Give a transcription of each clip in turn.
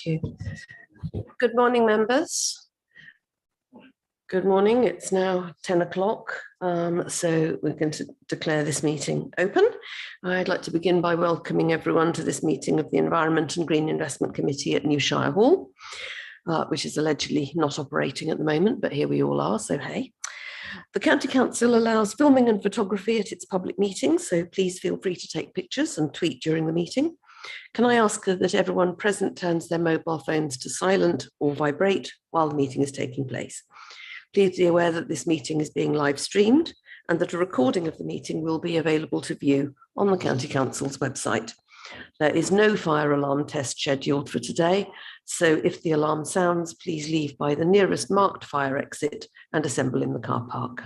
Thank you. Good morning, members. Good morning. It's now 10 o'clock, so we're going to declare this meeting open. I'd like to begin by welcoming everyone to this meeting of the Environment and Green Investment Committee at New Shire Hall, which is allegedly not operating at the moment, but here we all are, so hey. The County Council allows filming and photography at its public meetings, so please feel free to take pictures and tweet during the meeting. Can I ask that everyone present turns their mobile phones to silent or vibrate while the meeting is taking place? Please be aware that this meeting is being live streamed and that a recording of the meeting will be available to view on the County Council's website. There is no fire alarm test scheduled for today, so if the alarm sounds, please leave by the nearest marked fire exit and assemble in the car park.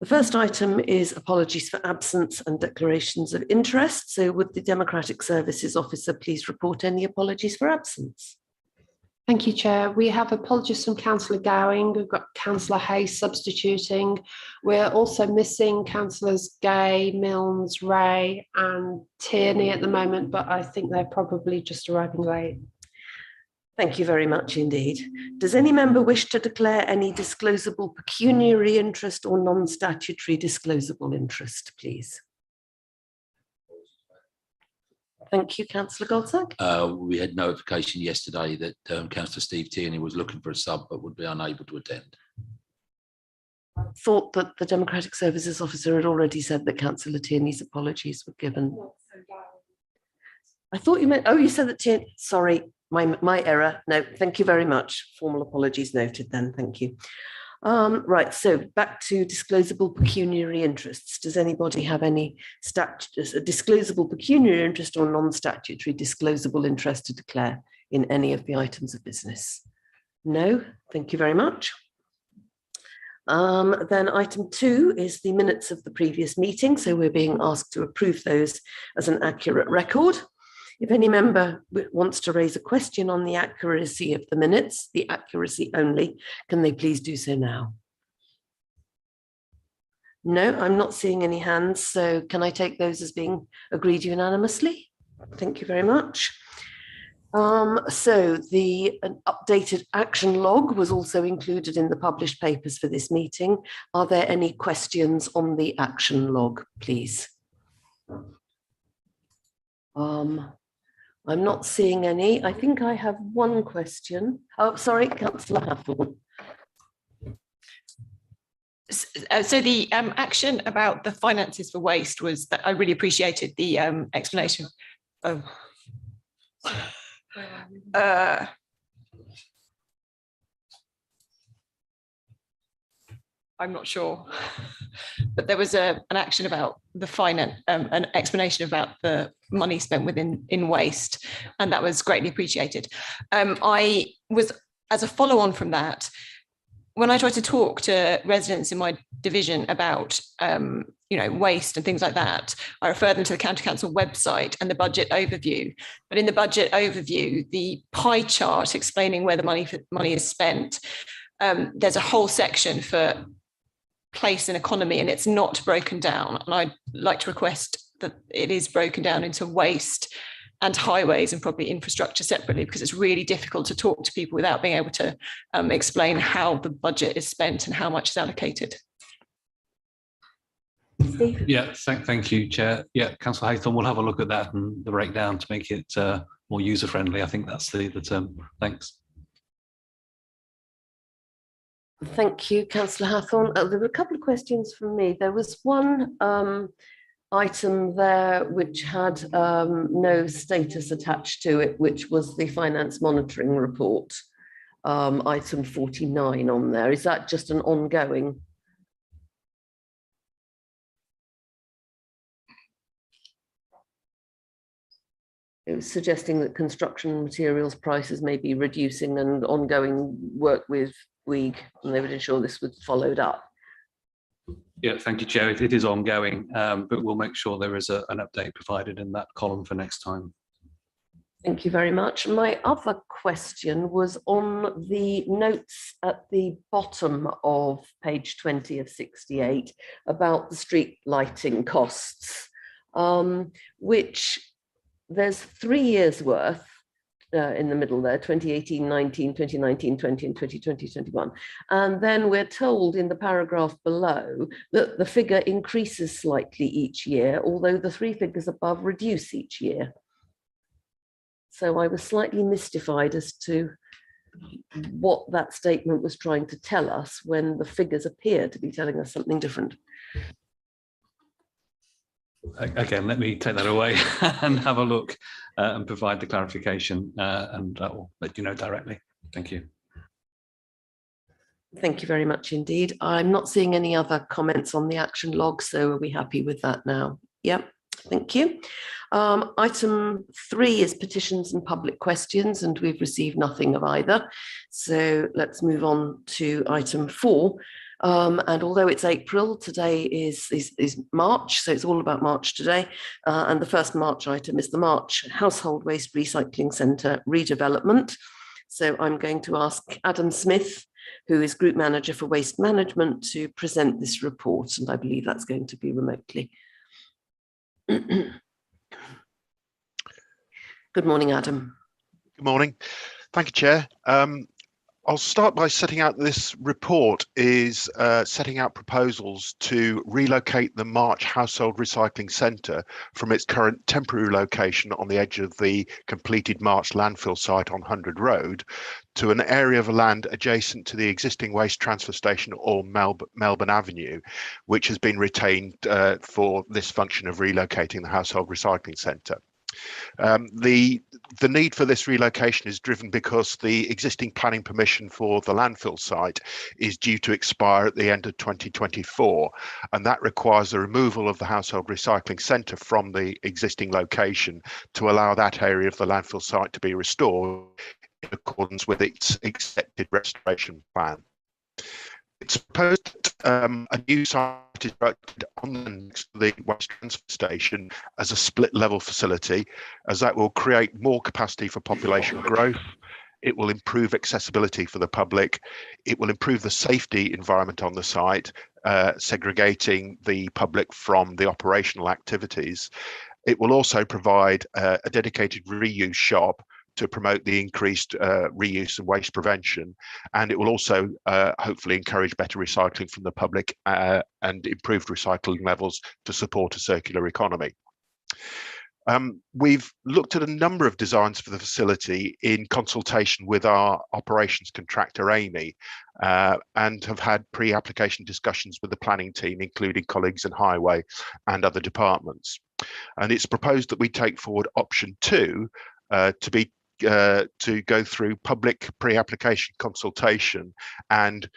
The first item is apologies for absence and declarations of interest. So would the Democratic Services Officer please report any apologies for absence? Thank you, Chair. We have apologies from Councillor Gowing. We've got Councillor Haye substituting. We're also missing Councillors Gay, Milnes, Ray and Tierney at the moment, but I think they're probably just arriving late. Thank you very much indeed. Does any member wish to declare any disclosable pecuniary interest or non-statutory disclosable interest, please? Thank you, Councillor Goldsack. We had notification yesterday that Councillor Steve Tierney was looking for a sub but would be unable to attend. I thought that the Democratic Services Officer had already said that Councillor Tierney's apologies were given. I thought you meant, oh, you said that Tierney, sorry. My error. No, thank you very much. Formal apologies noted then. Thank you. Right, so back to disclosable pecuniary interests. Does anybody have any disclosable pecuniary interest or non-statutory disclosable interest to declare in any of the items of business? No, thank you very much. Then item 2 is the minutes of the previous meeting. So we're being asked to approve those as an accurate record. If any member wants to raise a question on the accuracy of the minutes, the accuracy only, can they please do so now? No, I'm not seeing any hands, so can I take those as being agreed unanimously? Thank you very much. So an updated action log was also included in the published papers for this meeting. Are there any questions on the action log, please? I'm not seeing any. I think I have one question. Oh, sorry, Councillor Hathorn. So the action about the finances for waste was that I really appreciated the explanation. Oh. I'm not sure, but there was an action about the finance, an explanation about the money spent in waste, and that was greatly appreciated. I was, as a follow-on from that, when I tried to talk to residents in my division about waste and things like that, I referred them to the County Council website and the budget overview. But in the budget overview, the pie chart explaining where the money is spent, there's a whole section for place and economy, and it's not broken down. And I'd like to request that it is broken down into waste and highways and probably infrastructure separately, because it's really difficult to talk to people without being able to explain how the budget is spent and how much is allocated. Steve? Yeah, thank you, Chair. Yeah, Councillor Haythorne will have a look at that and the breakdown to make it more user-friendly. I think that's the term. Thanks. Thank you, Councillor Hathorn. There were a couple of questions from me. There was one item there which had no status attached to it, which was the finance monitoring report, item 49 on there. Is that just an ongoing? It was suggesting that construction materials prices may be reducing and ongoing work with WEEG, and they would ensure this was followed up. Yeah, thank you, Chair. It is ongoing, but we'll make sure there is an update provided in that column for next time. Thank you very much. My other question was on the notes at the bottom of page 20 of 68 about the street lighting costs, which there's 3 years worth in the middle there, 2018-19, 2019-20 and 2020-21. And then we're told in the paragraph below that the figure increases slightly each year, although the three figures above reduce each year. So I was slightly mystified as to what that statement was trying to tell us when the figures appear to be telling us something different. Again, let me take that away and have a look and provide the clarification, and that will let you know directly. Thank you. Thank you very much indeed. I'm not seeing any other comments on the action log, so are we happy with that now? Yep, thank you. Item 3 is petitions and public questions, and we've received nothing of either. So let's move on to item 4. And although it's April, today is March, so it's all about March today. And the first March item is the March Household Waste Recycling Centre redevelopment. So I'm going to ask Adam Smith, who is Group Manager for Waste Management, to present this report, and I believe that's going to be remotely. Good morning, Adam. Good morning. Thank you, Chair. I'll start by setting out this report is setting out proposals to relocate the March Household Recycling Centre from its current temporary location on the edge of the completed March landfill site on 100 Road to an area of land adjacent to the existing waste transfer station or Melbourne Avenue, which has been retained for this function of relocating the Household Recycling Centre. The need for this relocation is driven because the existing planning permission for the landfill site is due to expire at the end of 2024, and that requires the removal of the household recycling centre from the existing location to allow that area of the landfill site to be restored in accordance with its accepted restoration plan. It's proposed a new site is erected on the next to the waste transfer station as a split level facility, as that will create more capacity for population growth. It will improve accessibility for the public. It will improve the safety environment on the site, segregating the public from the operational activities. It will also provide a dedicated reuse shop to promote the increased reuse and waste prevention, and it will also hopefully encourage better recycling from the public and improved recycling levels to support a circular economy. We've looked at a number of designs for the facility in consultation with our operations contractor, Amy, and have had pre-application discussions with the planning team, including colleagues in Highway and other departments. And it's proposed that we take forward option 2 to go through public pre-application consultation, and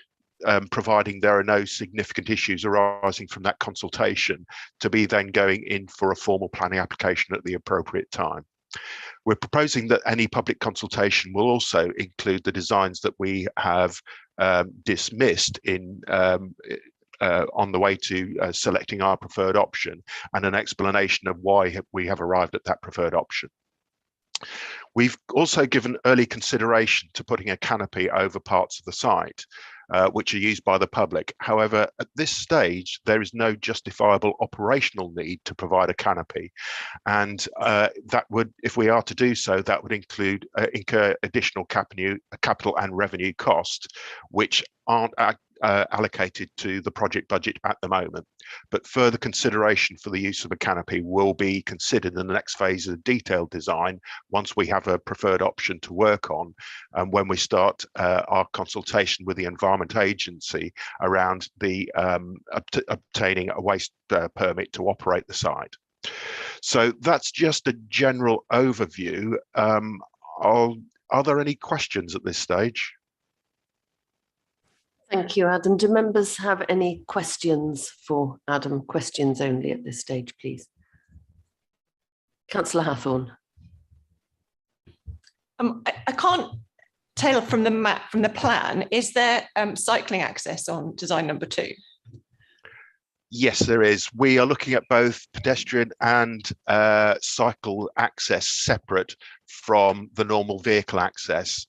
providing there are no significant issues arising from that consultation, to be then going in for a formal planning application at the appropriate time. We're proposing that any public consultation will also include the designs that we have dismissed in on the way to selecting our preferred option, and an explanation of why we have arrived at that preferred option. We've also given early consideration to putting a canopy over parts of the site, which are used by the public. However, at this stage, there is no justifiable operational need to provide a canopy. And that would, if we are to do so, that would incur additional capital and revenue costs, which aren't allocated to the project budget at the moment. But further consideration for the use of a canopy will be considered in the next phase of detailed design, once we have a preferred option to work on, and when we start our consultation with the Environment Agency around the obtaining a waste permit to operate the site. So that's just a general overview. Are there any questions at this stage? Thank you, Adam. Do members have any questions for Adam? Questions only at this stage, please. Councillor Hathorn. I can't tell from the map, from the plan, is there cycling access on design number 2? Yes, there is. We are looking at both pedestrian and cycle access separate from the normal vehicle access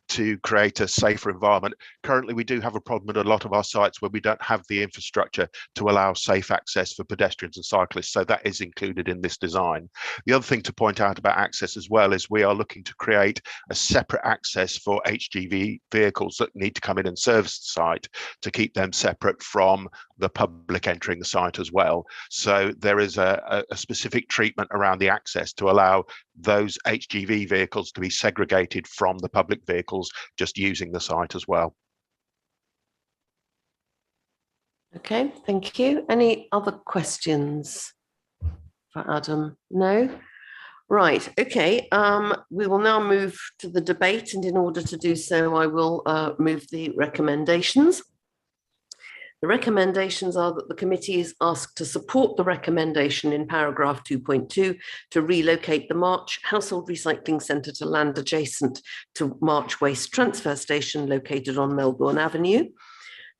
to create a safer environment. Currently, we do have a problem at a lot of our sites where we don't have the infrastructure to allow safe access for pedestrians and cyclists, so that is included in this design. The other thing to point out about access as well is we are looking to create a separate access for HGV vehicles that need to come in and service the site, to keep them separate from the public entering the site as well. So there is a specific treatment around the access to allow those HGV vehicles to be segregated from the public vehicles just using the site as well. Okay, thank you. Any other questions for Adam? No? Right, okay. We will now move to the debate, and in order to do so, I will move the recommendations. The recommendations are that the committee is asked to support the recommendation in paragraph 2.2 to relocate the March Household Recycling Centre to land adjacent to March Waste Transfer Station located on Melbourne Avenue,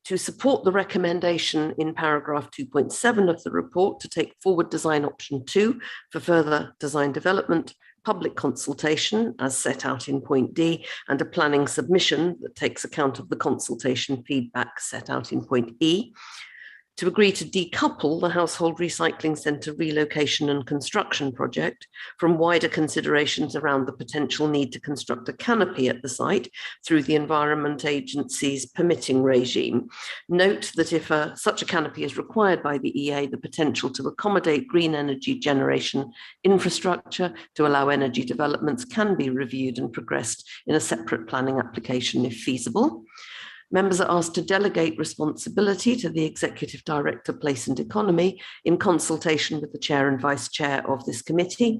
to support the recommendation in paragraph 2.7 of the report to take forward design option 2 for further design development, public consultation as set out in point D, and a planning submission that takes account of the consultation feedback set out in point E, to agree to decouple the Household Recycling Centre relocation and construction project from wider considerations around the potential need to construct a canopy at the site through the Environment Agency's permitting regime. Note that if such a canopy is required by the EA, the potential to accommodate green energy generation infrastructure to allow energy developments can be reviewed and progressed in a separate planning application if feasible. Members are asked to delegate responsibility to the Executive Director, Place and Economy, in consultation with the Chair and Vice Chair of this committee,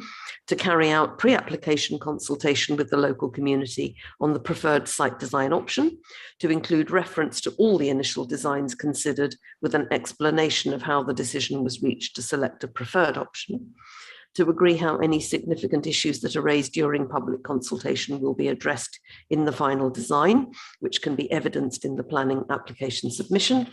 to carry out pre-application consultation with the local community on the preferred site design option, to include reference to all the initial designs considered with an explanation of how the decision was reached to select a preferred option, to agree how any significant issues that are raised during public consultation will be addressed in the final design, which can be evidenced in the planning application submission,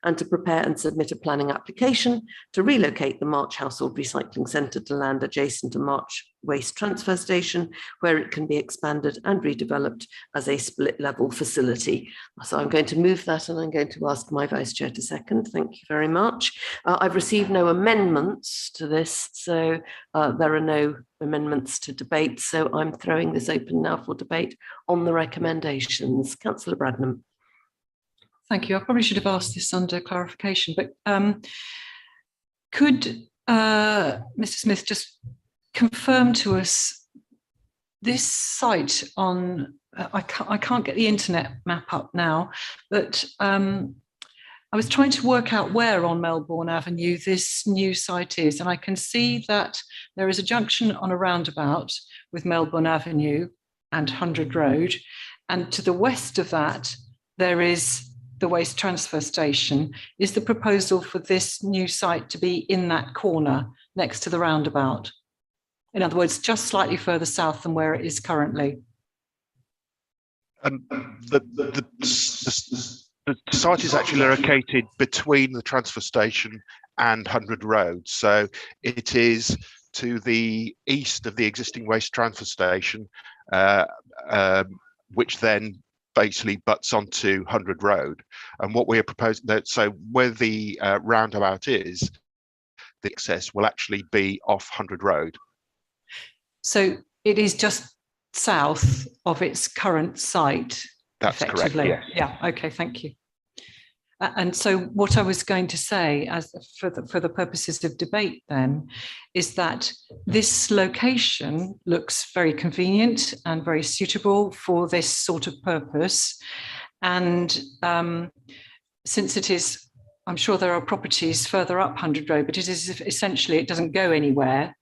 and to prepare and submit a planning application to relocate the March Household Recycling Centre to land adjacent to March Waste Transfer Station, where it can be expanded and redeveloped as a split-level facility. So I'm going to move that, and I'm going to ask my Vice Chair to second. Thank you very much. I've received no amendments to this, so there are no amendments to debate. So I'm throwing this open now for debate on the recommendations. Councillor Bradnam. Thank you. I probably should have asked this under clarification, but could Mr. Smith just confirm to us this site on, I can't get the internet map up now, but I was trying to work out where on Melbourne Avenue this new site is, and I can see that there is a junction on a roundabout with Melbourne Avenue and 100 Road, and to the west of that there is the waste transfer station. Is the proposal for this new site to be in that corner next to the roundabout? In other words, just slightly further south than where it is currently. The site is actually located between the transfer station and 100 Road. So it is to the east of the existing waste transfer station, which then basically butts onto 100 Road. And what we are proposing, so where the roundabout is, the access will actually be off 100 Road. So it is just south of its current site. That's correct. Yes. Yeah. Okay. Thank you. And so what I was going to say, as for the purposes of debate, then, is that this location looks very convenient and very suitable for this sort of purpose. And since it is, I'm sure there are properties further up 100 Road, but it is essentially, it doesn't go anywhere.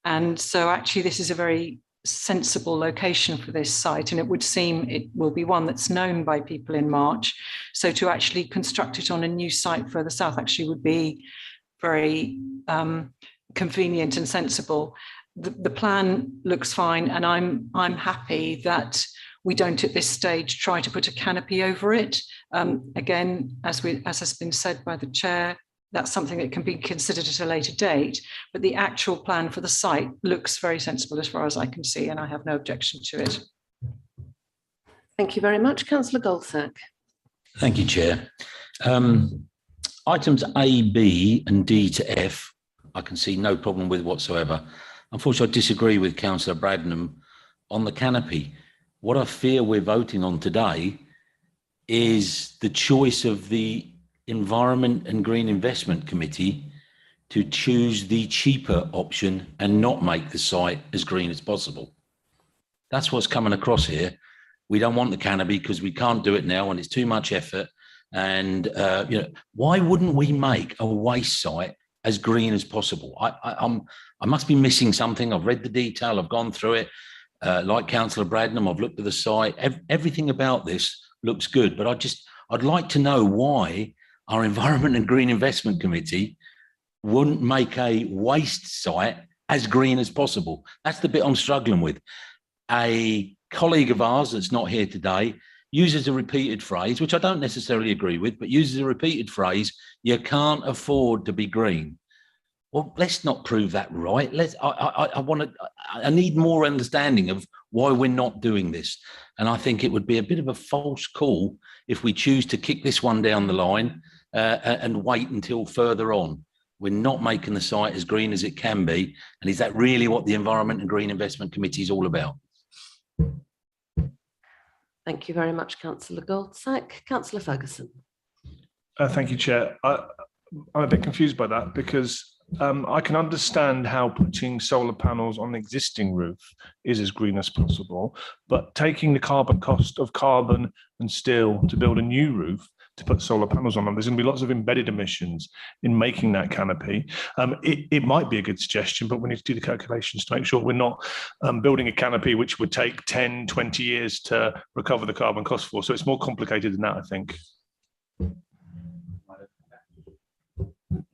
And so actually this is a very sensible location for this site, and it would seem it will be one that's known by people in March. So to actually construct it on a new site further south actually would be very convenient and sensible. The plan looks fine, and I'm happy that we don't at this stage try to put a canopy over it. Again, as has been said by the chair, that's something that can be considered at a later date. But the actual plan for the site looks very sensible as far as I can see, and I have no objection to it. Thank you very much. Councillor Goldsack. Thank you, Chair. Items A, B and D to F, I can see no problem with whatsoever. Unfortunately, I disagree with Councillor Bradnam on the canopy. What I fear we're voting on today is the choice of the Environment and Green Investment Committee to choose the cheaper option and not make the site as green as possible. That's what's coming across here. We don't want the canopy because we can't do it now and it's too much effort. And why wouldn't we make a waste site as green as possible? I must be missing something. I've read the detail. I've gone through it. Like Councillor Bradnam, I've looked at the site. Everything about this looks good, but I'd like to know why our Environment and Green Investment Committee wouldn't make a waste site as green as possible. That's the bit I'm struggling with. A colleague of ours that's not here today uses a repeated phrase, which I don't necessarily agree with, but uses a repeated phrase, you can't afford to be green. Well, let's not prove that right. I need more understanding of why we're not doing this. And I think it would be a bit of a false call if we choose to kick this one down the line and wait until further on. We're not making the site as green as it can be. And is that really what the Environment and Green Investment Committee is all about? Thank you very much, Councillor Goldsack. Councillor Ferguson. Thank you, Chair. I'm a bit confused by that because I can understand how putting solar panels on an existing roof is as green as possible, but taking the carbon cost of carbon and steel to build a new roof to put solar panels on them, there's going to be lots of embedded emissions in making that canopy. It might be a good suggestion, but we need to do the calculations to make sure we're not building a canopy which would take 10, 20 years to recover the carbon cost for. So it's more complicated than that, I think.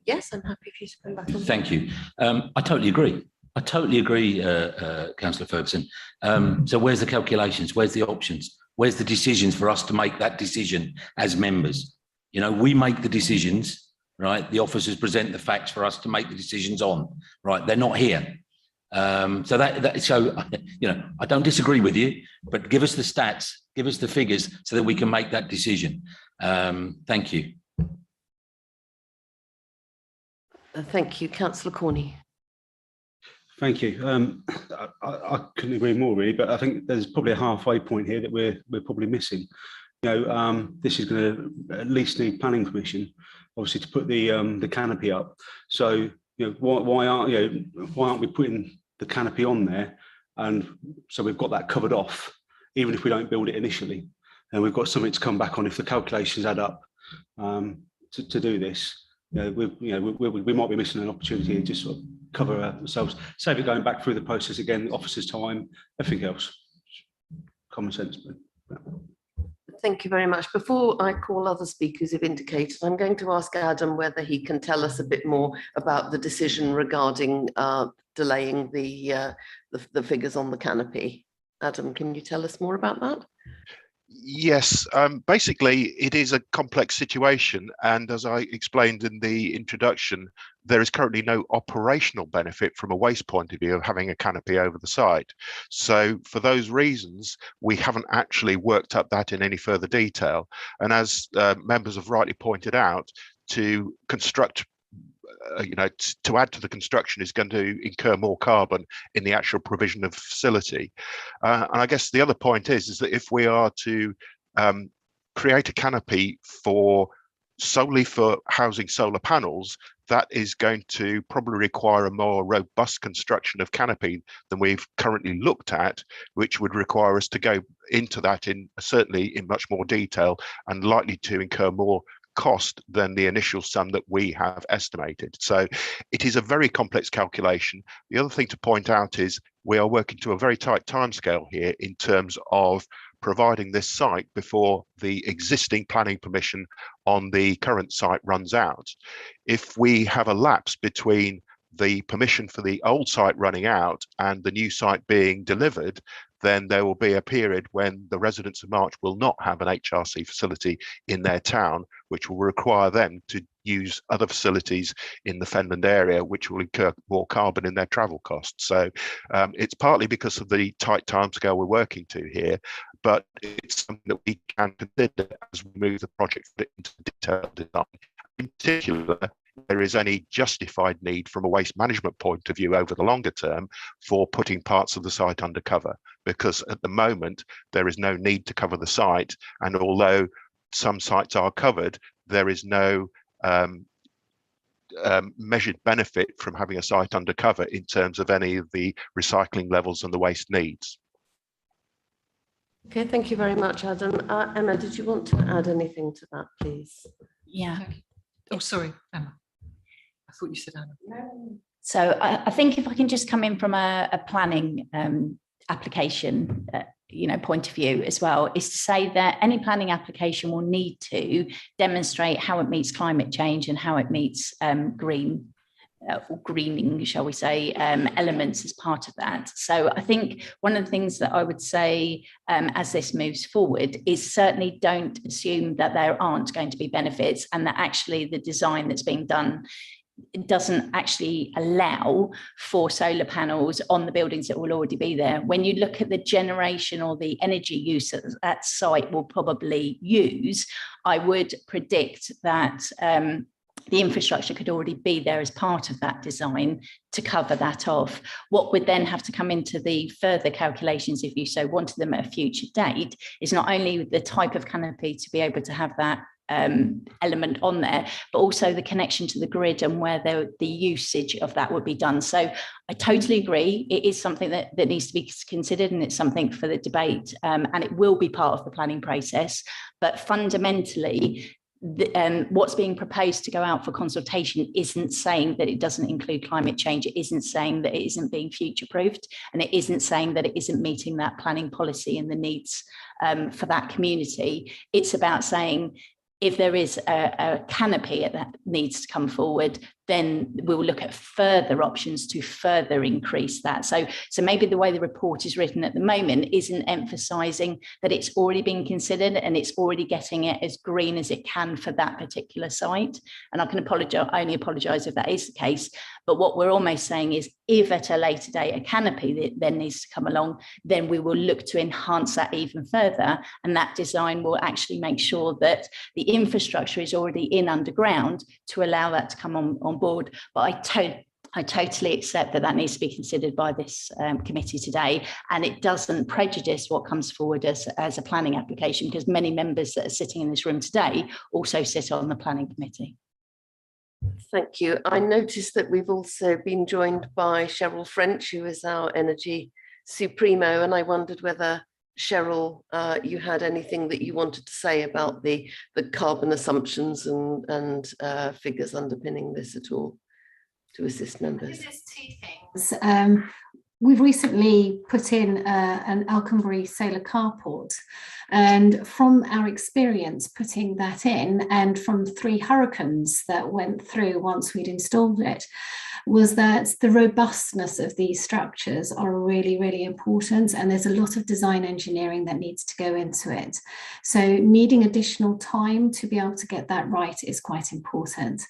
Yes, I'm happy for you to come back on. Thank you. I totally agree. Councillor Ferguson. So where's the calculations? Where's the options? Where's the decisions for us to make that decision as members? You know, we make the decisions, right? The officers present the facts for us to make the decisions on, right? They're not here. So I don't disagree with you, but give us the stats, give us the figures so that we can make that decision. Thank you. Thank you, Councillor Corney. Thank you. I couldn't agree more, really, but I think there's probably a halfway point here that we're probably missing. You know, this is going to at least need planning permission, obviously, to put the canopy up. So, you know, why aren't we putting the canopy on there? And so we've got that covered off, even if we don't build it initially, and we've got something to come back on if the calculations add up to do this. We might be missing an opportunity to just sort of cover ourselves, save it going back through the process again, officers' time, everything else. Common sense. But, yeah. Thank you very much. Before I call other speakers who've indicated, I'm going to ask Adam whether he can tell us a bit more about the decision regarding delaying the figures on the canopy. Adam, can you tell us more about that? Yes, basically it is a complex situation, and as I explained in the introduction, there is currently no operational benefit from a waste point of view of having a canopy over the site. So for those reasons, we haven't actually worked up that in any further detail. And as members have rightly pointed out, to construct to add to the construction is going to incur more carbon in the actual provision of facility. And I guess the other point is that if we are to create a canopy solely for housing solar panels, that is going to probably require a more robust construction of canopy than we've currently looked at, which would require us to go into that certainly in much more detail and likely to incur more cost than the initial sum that we have estimated. So it is a very complex calculation. The other thing to point out is we are working to a very tight timescale here in terms of providing this site before the existing planning permission on the current site runs out. If we have a lapse between the permission for the old site running out and the new site being delivered, then there will be a period when the residents of March will not have an HRC facility in their town, which will require them to use other facilities in the Fenland area, which will incur more carbon in their travel costs. So it's partly because of the tight timescale we're working to here, but it's something that we can consider as we move the project into detailed design. In particular, there is any justified need from a waste management point of view over the longer term for putting parts of the site under cover, because at the moment there is no need to cover the site, and although some sites are covered, there is no measured benefit from having a site under cover in terms of any of the recycling levels and the waste needs. Okay, thank you very much, Adam. Emma, did you want to add anything to that, please? Yeah. Oh, sorry, Emma. I thought you said Anna. So I think if I can just come in from a planning application, point of view as well, is to say that any planning application will need to demonstrate how it meets climate change and how it meets greening, shall we say, elements as part of that. So I think one of the things that I would say as this moves forward is certainly don't assume that there aren't going to be benefits, and that actually the design that's being done doesn't actually allow for solar panels on the buildings that will already be there. When you look at the generation or the energy use that that site will probably use, I would predict that the infrastructure could already be there as part of that design to cover that off. What would then have to come into the further calculations, if you so wanted them at a future date, is not only the type of canopy to be able to have that element on there, but also the connection to the grid and where the usage of that would be done. So I totally agree. It is something that needs to be considered, and it's something for the debate, and it will be part of the planning process. But fundamentally, what's being proposed to go out for consultation isn't saying that it doesn't include climate change. It isn't saying that it isn't being future-proofed, and it isn't saying that it isn't meeting that planning policy and the needs for that community. It's about saying, if there is a canopy that needs to come forward, then we'll look at further options to further increase that. So maybe the way the report is written at the moment isn't emphasising that it's already been considered and it's already getting it as green as it can for that particular site. And I can only apologise if that is the case. But what we're almost saying is, if at a later date a canopy then needs to come along, then we will look to enhance that even further. And that design will actually make sure that the infrastructure is already in underground to allow that to come on board. But I totally accept that needs to be considered by this committee today, and it doesn't prejudice what comes forward as a planning application, because many members that are sitting in this room today also sit on the planning committee. Thank you. I noticed that we've also been joined by Cheryl French, who is our energy supremo, and I wondered whether, Cheryl, you had anything that you wanted to say about the carbon assumptions and figures underpinning this at all, to assist members. There's two things. We've recently put in an Alconbury solar carport, and from our experience putting that in, and from 3 hurricanes that went through once we'd installed it, was that the robustness of these structures are really, really important, and there's a lot of design engineering that needs to go into it. So needing additional time to be able to get that right is quite important.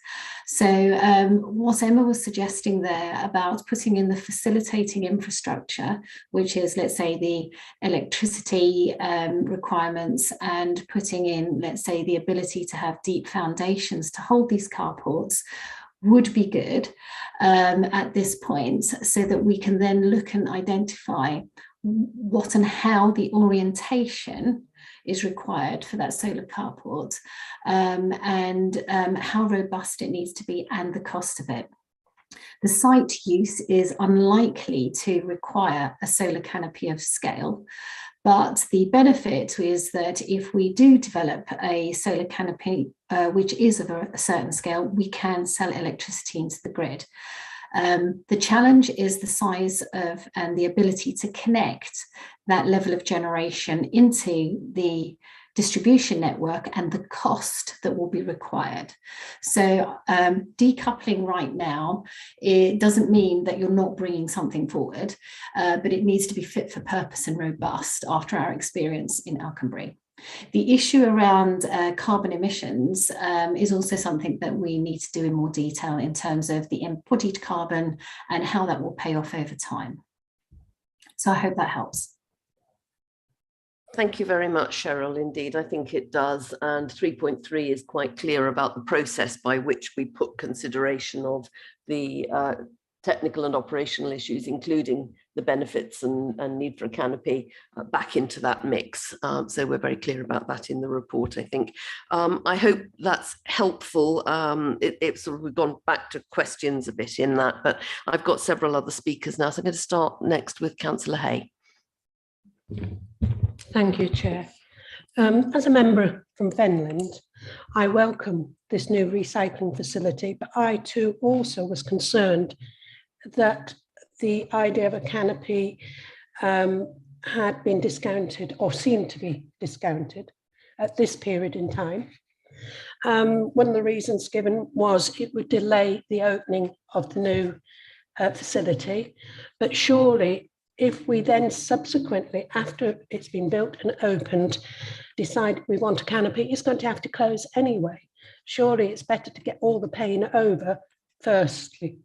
So what Emma was suggesting there about putting in the facilitating infrastructure, which is, let's say, the electricity requirements, and putting in, let's say, the ability to have deep foundations to hold these carports, would be good at this point, so that we can then look and identify what and how the orientation is required for that solar carport, and how robust it needs to be, and the cost of it. The site use is unlikely to require a solar canopy of scale, but the benefit is that if we do develop a solar canopy, which is of a certain scale, we can sell electricity into the grid. The challenge is the size of and the ability to connect that level of generation into the distribution network and the cost that will be required. So decoupling right now, it doesn't mean that you're not bringing something forward, but it needs to be fit for purpose and robust after our experience in Alconbury. The issue around carbon emissions is also something that we need to do in more detail in terms of the embodied carbon and how that will pay off over time. So I hope that helps. Thank you very much, Cheryl. Indeed, I think it does. And 3.3 is quite clear about the process by which we put consideration of the technical and operational issues, including the benefits and need for a canopy back into that mix. So we're very clear about that in the report, I think. I hope that's helpful. It's sort of, we've gone back to questions a bit in that, but I've got several other speakers now. So I'm going to start next with Councillor Haye. Thank you, Chair. As a member from Fenland, I welcome this new recycling facility, but I too also was concerned that the idea of a canopy had been discounted or seemed to be discounted at this period in time. One of the reasons given was it would delay the opening of the new facility, but surely if we then subsequently, after it's been built and opened, decide we want a canopy, it's going to have to close anyway. Surely it's better to get all the pain over firstly.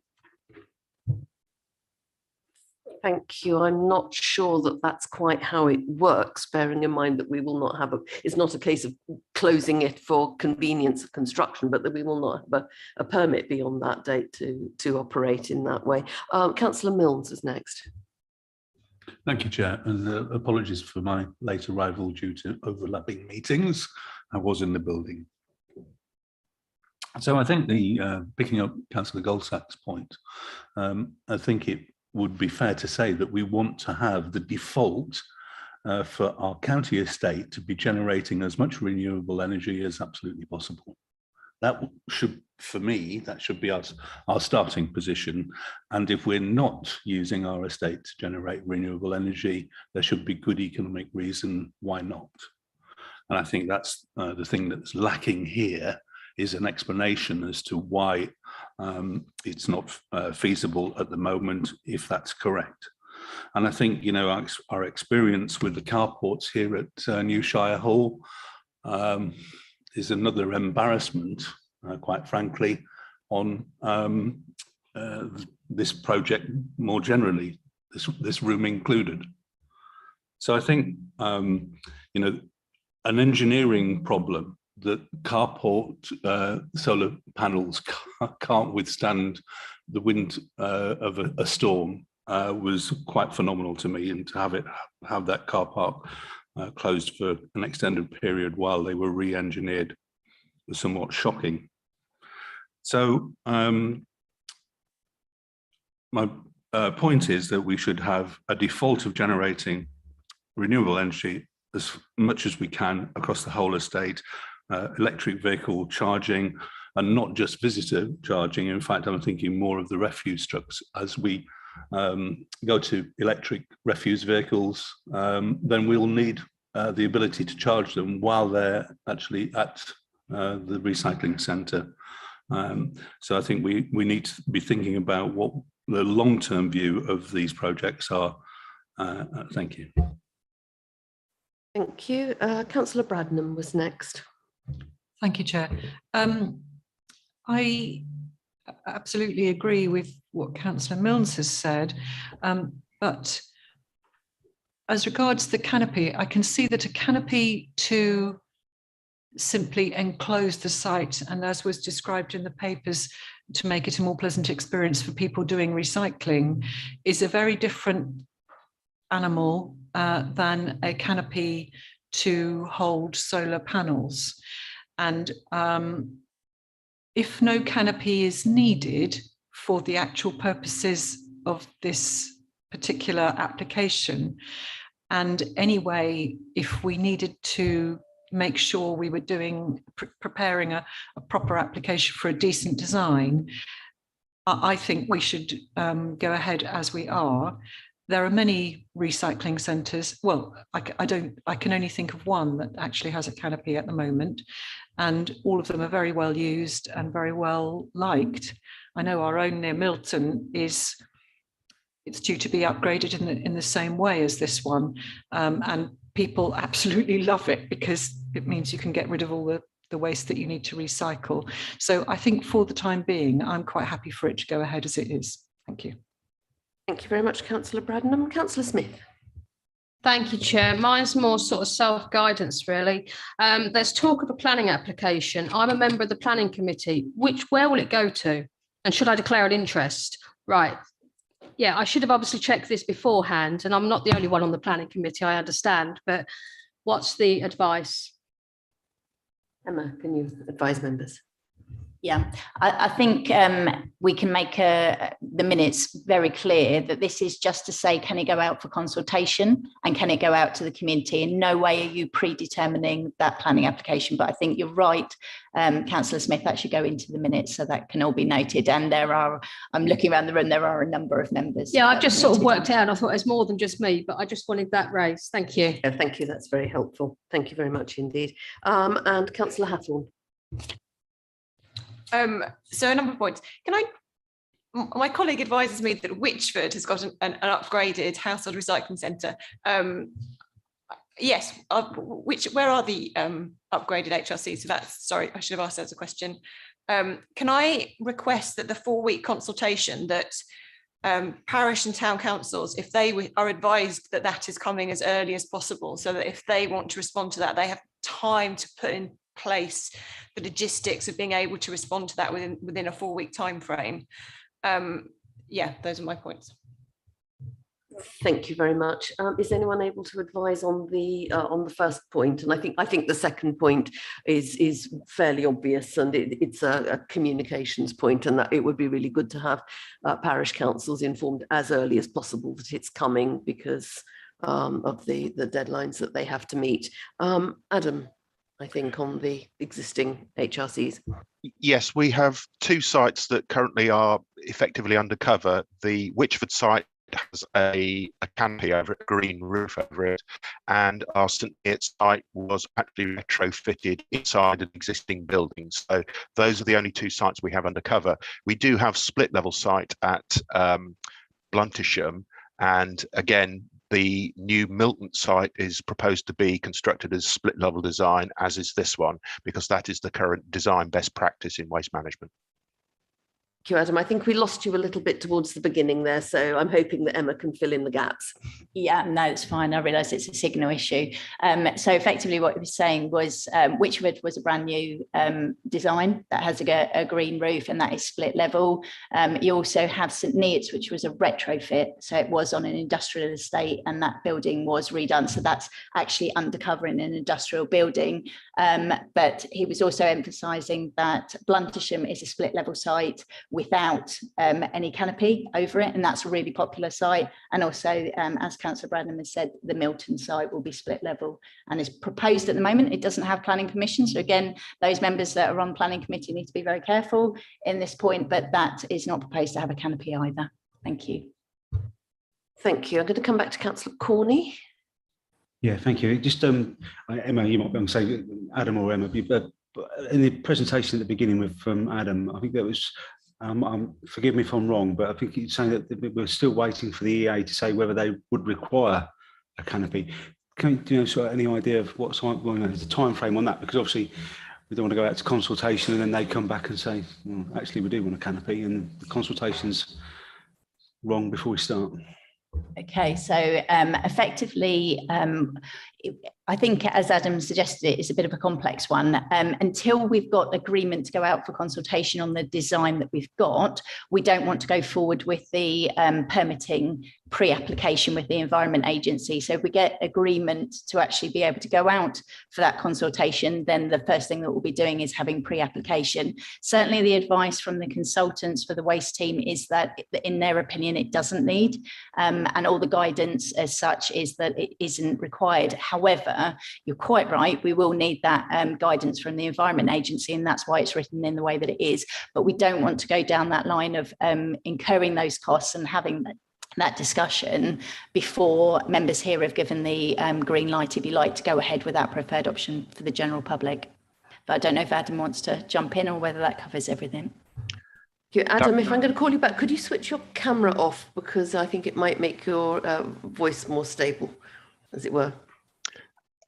Thank you. I'm not sure that that's quite how it works, bearing in mind that we will not have it's not a case of closing it for convenience of construction, but that we will not have a permit beyond that date to operate in that way. Councillor Milnes is next. Thank you, Chair, and apologies for my late arrival due to overlapping meetings. I was in the building. So I think picking up Councillor Goldsack's point, I think it would be fair to say that we want to have the default for our county estate to be generating as much renewable energy as absolutely possible. That should, for me, that should be our starting position. And if we're not using our estate to generate renewable energy, there should be good economic reason why not. And I think that's the thing that's lacking here, is an explanation as to why it's not feasible at the moment, if that's correct. And I think, you know, our experience with the carports here at New Shire Hall is another embarrassment, quite frankly, on this project more generally, this room included. So I think, you know, an engineering problem that carport solar panels can't withstand the wind of a storm was quite phenomenal to me, and to have that car park closed for an extended period while they were re-engineered was somewhat shocking. So my point is that we should have a default of generating renewable energy as much as we can across the whole estate, electric vehicle charging, and not just visitor charging. In fact, I'm thinking more of the refuse trucks. As we go to electric refuse vehicles, then we'll need the ability to charge them while they're actually at the recycling centre. So I think we need to be thinking about what the long-term view of these projects are. Thank you. Thank you. Councillor Bradnam was next. Thank you, Chair. I absolutely agree with what Councillor Milnes has said, but as regards the canopy, I can see that a canopy to simply enclose the site, and as was described in the papers, to make it a more pleasant experience for people doing recycling, is a very different animal than a canopy to hold solar panels. And if no canopy is needed for the actual purposes of this particular application, and anyway, if we needed to make sure we were preparing a proper application for a decent design, I think we should go ahead as we are. there are many recycling centres. Well, I can only think of one that actually has a canopy at the moment, and all of them are very well used and very well liked. I know our own near Milton it's due to be upgraded in the same way as this one, and people absolutely love it because it means you can get rid of all the waste that you need to recycle. So I think for the time being, I'm quite happy for it to go ahead as it is. Thank you. Thank you very much, Councillor Bradnam. Councillor Smith. Thank you, Chair. Mine's more sort of self-guidance, really. There's talk of a planning application. I'm a member of the planning committee. Where will it go to? And should I declare an interest? Right. Yeah, I should have obviously checked this beforehand, and I'm not the only one on the planning committee, I understand, but what's the advice? Emma, can you advise members? Yeah, I think we can make the minutes very clear that this is just to say, can it go out for consultation and can it go out to the community? In no way are you predetermining that planning application, but I think you're right, Councillor Smith, that should go into the minutes so that can all be noted. And I'm looking around the room, there are a number of members. Yeah, I've just sort of worked out, I thought it was more than just me, but I just wanted that raised. Thank you. Yeah, thank you, that's very helpful. Thank you very much indeed. And Councillor Hathorn. So a number of points. My colleague advises me that Witchford has got an upgraded household recycling centre. Yes, where are the upgraded HRCs? So sorry, I should have asked that as a question. Can I request that the 4-week consultation that parish and town councils, if they are advised that that is coming as early as possible, so that if they want to respond to that, they have time to put in place the logistics of being able to respond to that within a 4-week time frame. Yeah, those are my points. Thank you very much. Is anyone able to advise on the first point? And I think the second point is fairly obvious, and it's a communications point, and that it would be really good to have parish councils informed as early as possible that it's coming, because of the deadlines that they have to meet. Adam, I think on the existing HRCs. Yes, we have 2 sites that currently are effectively undercover. The Witchford site has a canopy over it, a green roof over it, and our St Neots site was actually retrofitted inside an existing building. So those are the only 2 sites we have undercover. We do have split level site at Bluntisham, and again, the new Milton site is proposed to be constructed as split level design, as is this one, because that is the current design best practice in waste management. Thank you, Adam. I think we lost you a little bit towards the beginning there, so I'm hoping that Emma can fill in the gaps. Yeah, no, it's fine. I realise it's a signal issue. So effectively what he was saying was Witchford was a brand new design that has a green roof, and that is split level. You also have St Neots, which was a retrofit. So it was on an industrial estate, and that building was redone. So that's actually undercover in an industrial building. But he was also emphasising that Bluntisham is a split level site without any canopy over it, and that's a really popular site. And also, as Councillor Bradnam has said, the Milton site will be split level and is proposed at the moment. It doesn't have planning permission, so again, those members that are on planning committee need to be very careful in this point, but that is not proposed to have a canopy either. Thank you. Thank you. I'm going to come back to Councillor Corney. Yeah, thank you. Just Emma, you might be able to say Adam or Emma, but in the presentation at the beginning from Adam, I think there was, forgive me if I'm wrong, but I think it's saying that we're still waiting for the EA to say whether they would require a canopy. Can you know sort of any idea of what's the time frame on that? Because obviously we don't want to go out to consultation and then they come back and say, well, actually we do want a canopy, and the consultation's wrong before we start. Okay, so effectively, I think, as Adam suggested, it's a bit of a complex one. Until we've got agreement to go out for consultation on the design that we've got, we don't want to go forward with the permitting pre-application with the Environment Agency. So if we get agreement to actually be able to go out for that consultation, then the first thing that we'll be doing is having pre-application. Certainly the advice from the consultants for the waste team is that, in their opinion, it doesn't need, and all the guidance as such is that it isn't required. However, you're quite right, we will need that guidance from the Environment Agency, and that's why it's written in the way that it is. But we don't want to go down that line of incurring those costs and having that discussion before members here have given the green light, if you like, to go ahead with that preferred option for the general public. But I don't know if Adam wants to jump in or whether that covers everything. Adam, if I'm going to call you back, could you switch your camera off? Because I think it might make your voice more stable, as it were.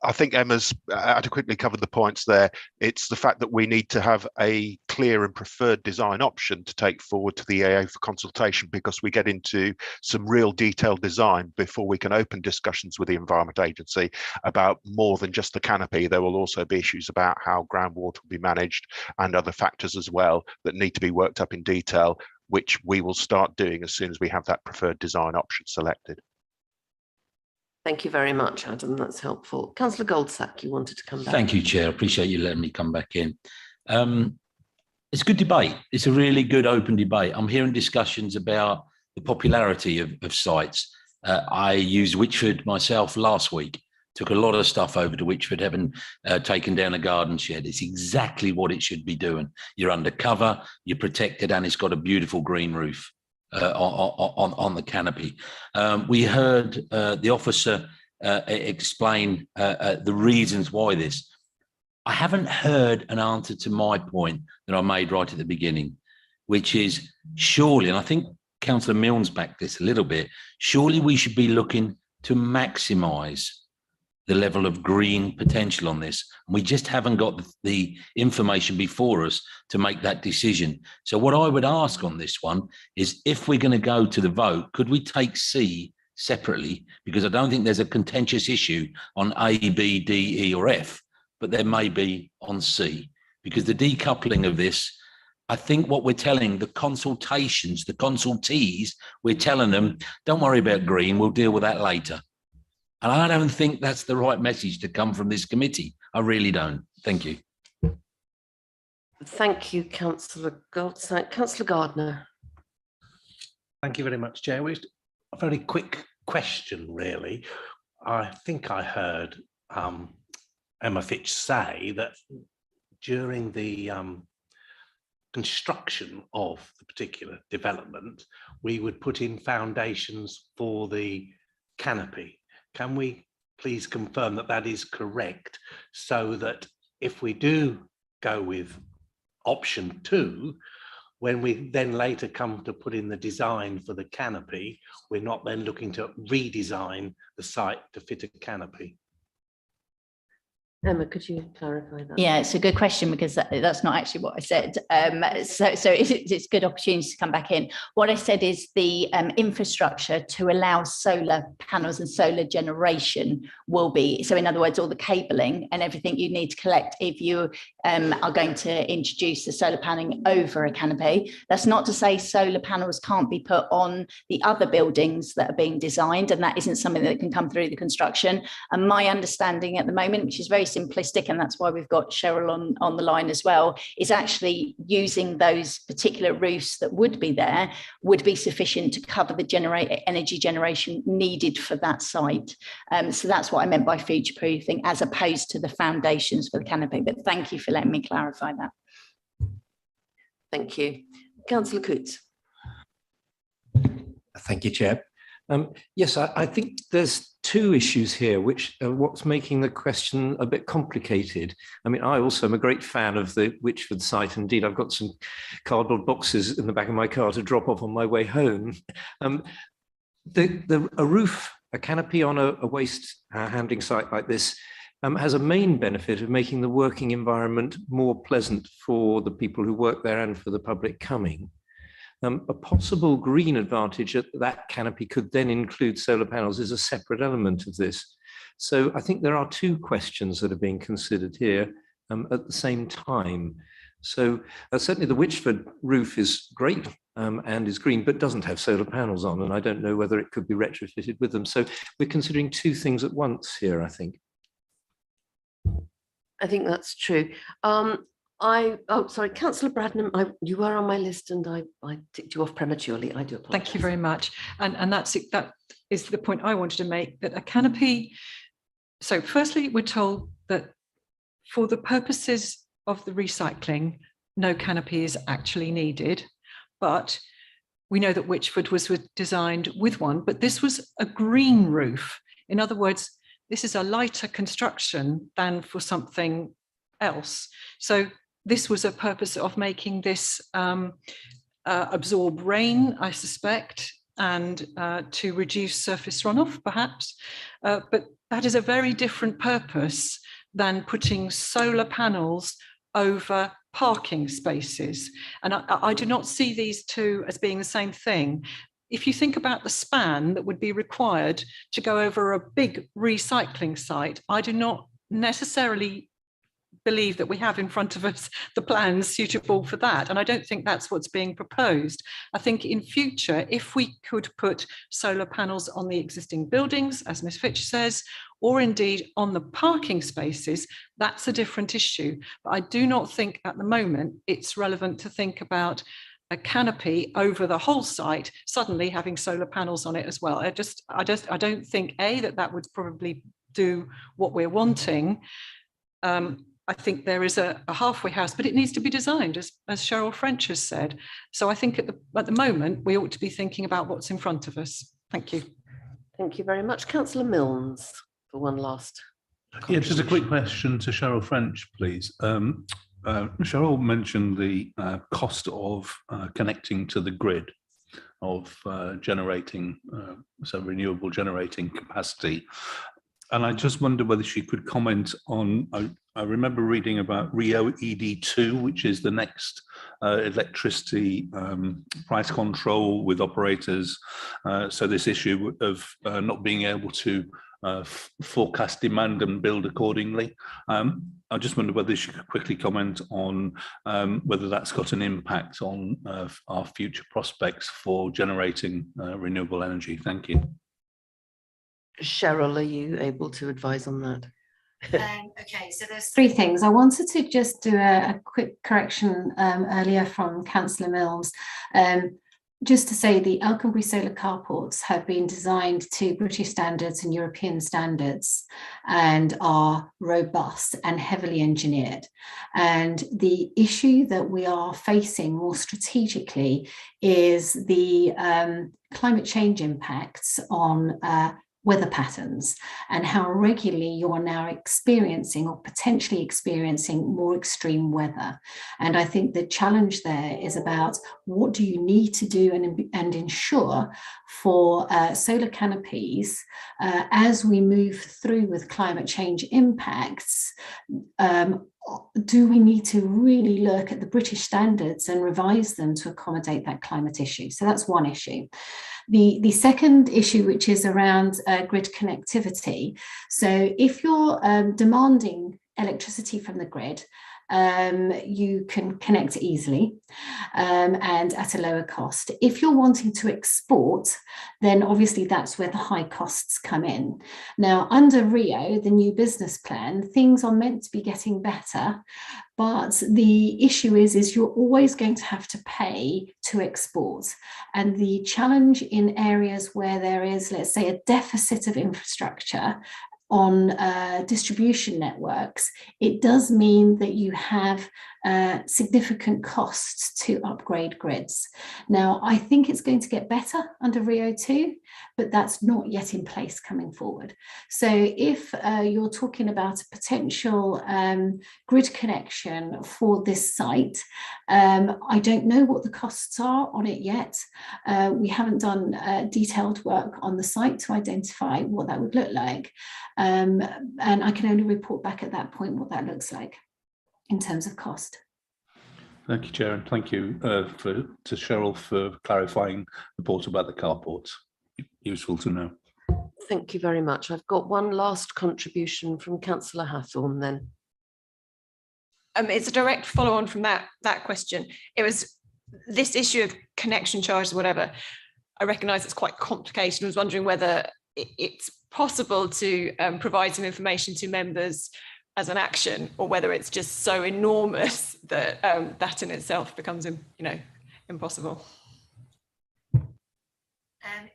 I think Emma's adequately covered the points there. It's the fact that we need to have a clear and preferred design option to take forward to the EAA for consultation, because we get into some real detailed design before we can open discussions with the Environment Agency about more than just the canopy. There will also be issues about how groundwater will be managed and other factors as well that need to be worked up in detail, which we will start doing as soon as we have that preferred design option selected. Thank you very much, Adam. That's helpful. Councillor Goldsack, you wanted to come back. Thank you, Chair. I appreciate you letting me come back in. It's a good debate. It's a really good open debate. I'm hearing discussions about the popularity of sites. I used Witchford myself last week. Took a lot of stuff over to Witchford, having taken down a garden shed. It's exactly what it should be doing. You're undercover, you're protected, and it's got a beautiful green roof on the canopy. We heard the officer explain the reasons why this. I haven't heard an answer to my point that I made right at the beginning, which is surely, and I think Councillor Milnes backed this a little bit, surely we should be looking to maximise the level of green potential on this. We just haven't got the information before us to make that decision. So what I would ask on this one is, if we're going to go to the vote, could we take C separately? Because I don't think there's a contentious issue on A, B, D, E or F, but there may be on C. Because the decoupling of this, I think what we're telling the consultations, the consultees, we're telling them, don't worry about green, we'll deal with that later. And I don't think that's the right message to come from this committee. I really don't. Thank you. Thank you, Councillor Goldsack. Councillor Gardner. Thank you very much, Chair. A very quick question, really. I think I heard Emma Fitch say that during the construction of the particular development, we would put in foundations for the canopy. Can we please confirm that that is correct, so that if we do go with option 2, when we then later come to put in the design for the canopy, we're not then looking to redesign the site to fit a canopy? Emma, could you clarify that? Yeah, it's a good question, because that's not actually what I said. So it's a good opportunity to come back in. What I said is the infrastructure to allow solar panels and solar generation will be, so in other words, all the cabling and everything you need to collect if you are going to introduce the solar paneling over a canopy. That's not to say solar panels can't be put on the other buildings that are being designed, and that isn't something that can come through the construction. And my understanding at the moment, which is very simplistic, and that's why we've got Cheryl on the line as well, is actually using those particular roofs that would be there would be sufficient to cover the energy generation needed for that site. So that's what I meant by future-proofing, as opposed to the foundations for the canopy. But thank you for letting me clarify that. Thank you. Councillor Coots. Thank you, Chair. Yes, I think there's two issues here, which are what's making the question a bit complicated. I mean, I also am a great fan of the Witchford site. Indeed, I've got some cardboard boxes in the back of my car to drop off on my way home. A roof, a canopy on a waste handling site like this has a main benefit of making the working environment more pleasant for the people who work there and for the public coming. A possible green advantage that canopy could then include solar panels is a separate element of this. So I think there are two questions that are being considered here at the same time. So certainly the Witchford roof is great and is green, but doesn't have solar panels on, and I don't know whether it could be retrofitted with them. So we're considering two things at once here, I think. I think that's true. Sorry, Councillor Bradnam, you were on my list and I ticked you off prematurely. I do apologize. Thank you very much. And that is the point I wanted to make, that a canopy. So firstly, we're told that for the purposes of the recycling, no canopy is actually needed. But We know that Witchford was designed with one, but this was a green roof. In other words, this is a lighter construction than for something else. So this was a purpose of making this absorb rain, I suspect, and to reduce surface runoff, perhaps. But that is a very different purpose than putting solar panels over parking spaces. And I do not see these two as being the same thing. If you think about the span that would be required to go over a big recycling site, I do not necessarily believe that we have in front of us the plans suitable for that. And I don't think that's what's being proposed. I think in future, if we could put solar panels on the existing buildings, as Ms. Fitch says, or indeed on the parking spaces, that's a different issue. But I do not think at the moment it's relevant to think about a canopy over the whole site suddenly having solar panels on it as well. I don't think that would probably do what we're wanting. I think there is a halfway house, but it needs to be designed, as Cheryl French has said. So I think at the moment, we ought to be thinking about what's in front of us. Thank you. Thank you very much. Councillor Milnes, for one last. Yeah, just a quick question to Cheryl French, please. Cheryl mentioned the cost of connecting to the grid of generating, so renewable generating capacity. And I just wonder whether she could comment on, I remember reading about Rio ED2, which is the next electricity price control with operators. So this issue of not being able to forecast demand and build accordingly. I just wonder whether she could quickly comment on whether that's got an impact on our future prospects for generating renewable energy. Thank you. Cheryl, are you able to advise on that? Okay, so there's three things. I wanted to just do a quick correction earlier from Councillor Milnes. Just to say the Alconbury solar carports have been designed to British standards and European standards and are robust and heavily engineered. And the issue that we are facing more strategically is the climate change impacts on weather patterns and how regularly you are now experiencing or potentially experiencing more extreme weather. And I think the challenge there is about what do you need to do and ensure for solar canopies as we move through with climate change impacts. Do we need to really look at the British standards and revise them to accommodate that climate issue? So that's one issue. The second issue, which is around grid connectivity. So if you're demanding electricity from the grid, you can connect easily and at a lower cost. If you're wanting to export, then obviously that's where the high costs come in. Now, under Rio, the new business plan, things are meant to be getting better, but the issue is you're always going to have to pay to export. And the challenge in areas where there is, let's say, a deficit of infrastructure on distribution networks, it does mean that you have significant costs to upgrade grids. Now, I think it's going to get better under Rio 2, but that's not yet in place coming forward. So if you're talking about a potential grid connection for this site, I don't know what the costs are on it yet. We haven't done detailed work on the site to identify what that would look like. And I can only report back at that point what that looks like in terms of cost. Thank you, Chair, and thank you to Cheryl for clarifying the report about the carports. Useful to know. Thank you very much. I've got one last contribution from Councillor Hathorn then. It's a direct follow on from that question. It was this issue of connection charges, whatever. I recognise it's quite complicated. I was wondering whether it's possible to provide some information to members as an action, or whether it's just so enormous that that in itself becomes, impossible.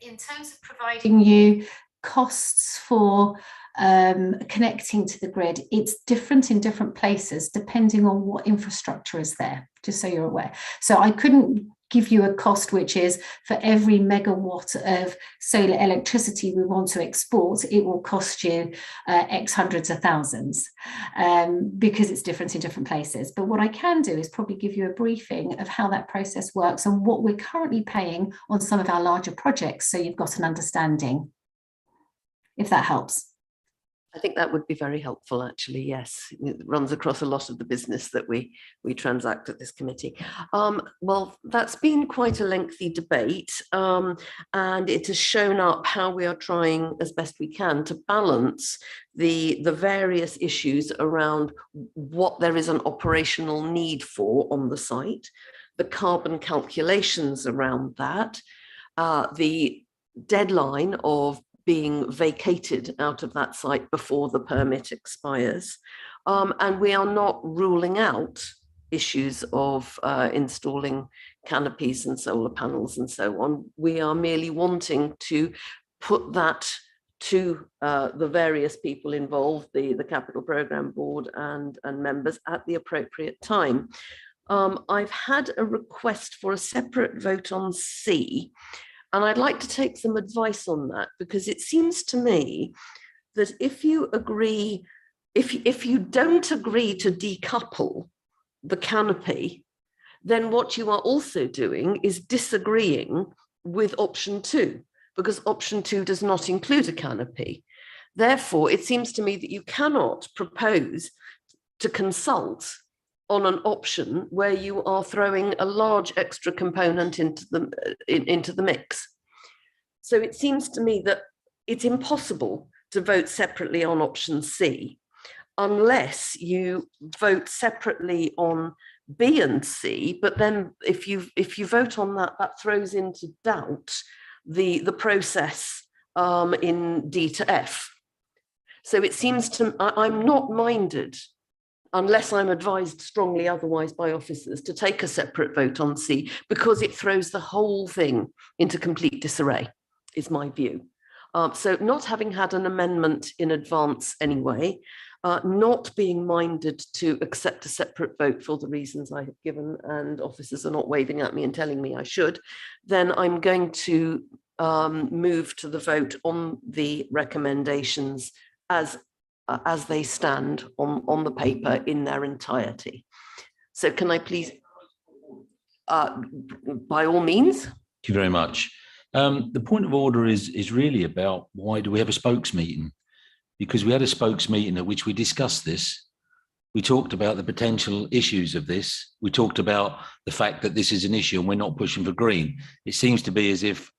In terms of providing you costs for connecting to the grid, it's different in different places depending on what infrastructure is there, just so you're aware. So I couldn't give you a cost, which is for every megawatt of solar electricity we want to export, it will cost you X hundreds of thousands, because it's different in different places. But what I can do is probably give you a briefing of how that process works and what we're currently paying on some of our larger projects, so you've got an understanding, if that helps. I think that would be very helpful, actually. Yes, it runs across a lot of the business that we transact at this committee. Well, that's been quite a lengthy debate, and it has shown up how we are trying as best we can to balance the various issues around what there is an operational need for on the site, the carbon calculations around that, the deadline of being vacated out of that site before the permit expires. And we are not ruling out issues of installing canopies and solar panels and so on. We are merely wanting to put that to the various people involved, the Capital Programme Board and members at the appropriate time. I've had a request for a separate vote on C, and I'd like to take some advice on that, because it seems to me that if you agree, if you don't agree to decouple the canopy, then what you are also doing is disagreeing with option 2, because option 2 does not include a canopy. Therefore, it seems to me that you cannot propose to consult on an option where you are throwing a large extra component into the mix. So it seems to me that it's impossible to vote separately on option C unless you vote separately on B and C. But then if you vote on that, that throws into doubt the process in D to F. So it seems to I'm not minded, unless I'm advised strongly otherwise by officers, to take a separate vote on C, because it throws the whole thing into complete disarray, is my view. So not having had an amendment in advance anyway, not being minded to accept a separate vote for the reasons I have given, and officers are not waving at me and telling me I should, then I'm going to move to the vote on the recommendations as they stand on the paper in their entirety. So can I please, by all means. Thank you very much. The point of order is really about, why do we have a spokes meeting? Because we had a spokes meeting at which we discussed this. We talked about the potential issues of this. We talked about the fact that this is an issue and we're not pushing for green. It seems to be as if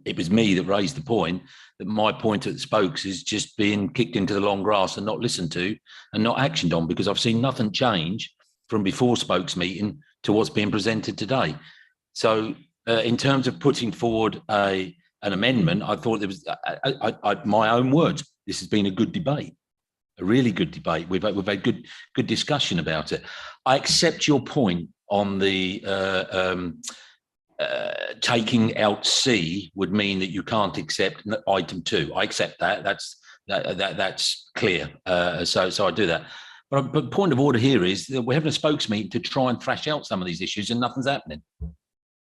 it was me that raised the point, that my point at the spokes is just being kicked into the long grass and not listened to and not actioned on, because I've seen nothing change from before spokes meeting to what's being presented today. So in terms of putting forward an amendment, I thought there was, my own words, this has been a good debate, a really good debate. We've had good discussion about it. I accept your point on the taking out C would mean that you can't accept item 2. I accept that. That's clear. So I do that. But point of order here is that we're having a spokes meeting to try and thrash out some of these issues, and nothing's happening.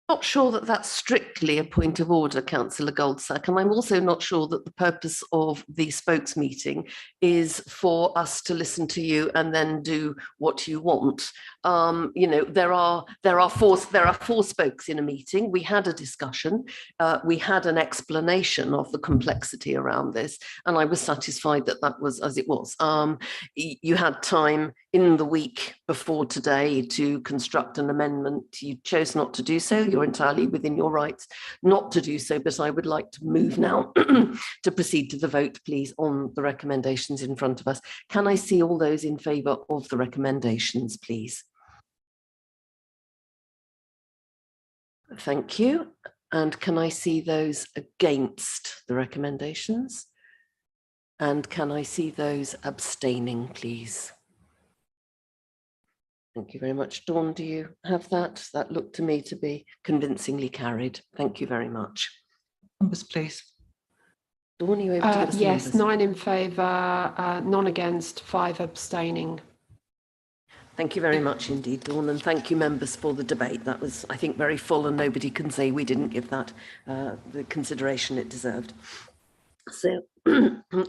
Not sure that that's strictly a point of order, Councillor Goldsack, and I'm also not sure that the purpose of the spokes meeting is for us to listen to you and then do what you want. You know, there are four spokes in a meeting. We had a discussion, we had an explanation of the complexity around this, and I was satisfied that that was as it was. You had time in the week before today to construct an amendment. You chose not to do so. You're entirely within your rights not to do so, but I would like to move now to proceed to the vote, please, on the recommendations in front of us. Can I see all those in favour of the recommendations, please? Thank you. And can I see those against the recommendations? And can I see those abstaining, please? Thank you very much. Dawn, do you have that? That looked to me to be convincingly carried. Thank you very much. Numbers, please. Dawn, are you able to give us the yes, numbers? 9 in favour, none against, 5 abstaining. Thank you very much indeed, Dawn, and thank you members for the debate. That was, I think, very full, and nobody can say we didn't give that the consideration it deserved. So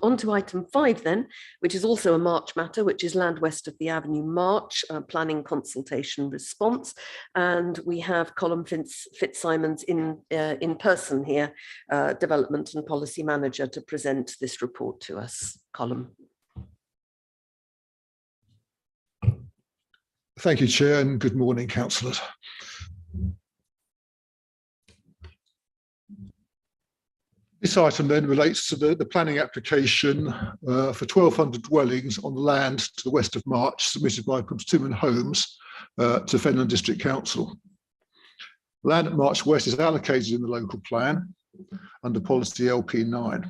on to item 5 then, which is also a March matter, which is Land West of the Avenue March planning consultation response. And we have Colin Fitzsimons in person here, Development and Policy Manager, to present this report to us. Colin. Thank you, Chair, and good morning, councillors. This item then relates to the planning application for 1,200 dwellings on the land to the west of March, submitted by Timon Homes to Fenland District Council. Land at March West is allocated in the local plan under policy LP9.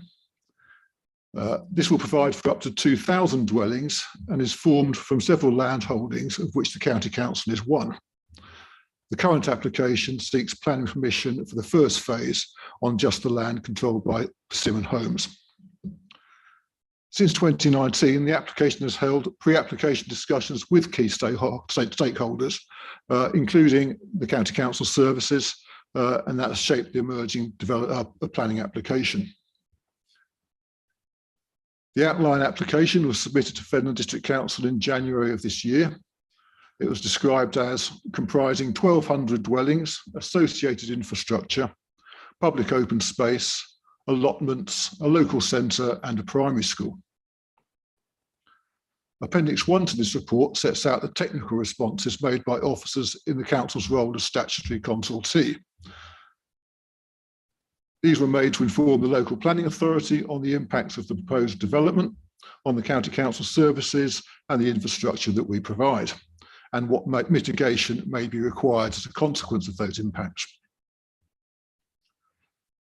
This will provide for up to 2,000 dwellings and is formed from several land holdings, of which the County Council is one. The current application seeks planning permission for the first phase on just the land controlled by Persimmon Homes. Since 2019, the application has held pre-application discussions with key stakeholders, including the County Council services, and that has shaped the emerging planning application. The outline application was submitted to Fenland District Council in January of this year. It was described as comprising 1,200 dwellings, associated infrastructure, public open space, allotments, a local centre and a primary school. Appendix 1 to this report sets out the technical responses made by officers in the Council's role as statutory consultee. These were made to inform the local planning authority on the impacts of the proposed development, on the County Council services and the infrastructure that we provide, and what mitigation may be required as a consequence of those impacts.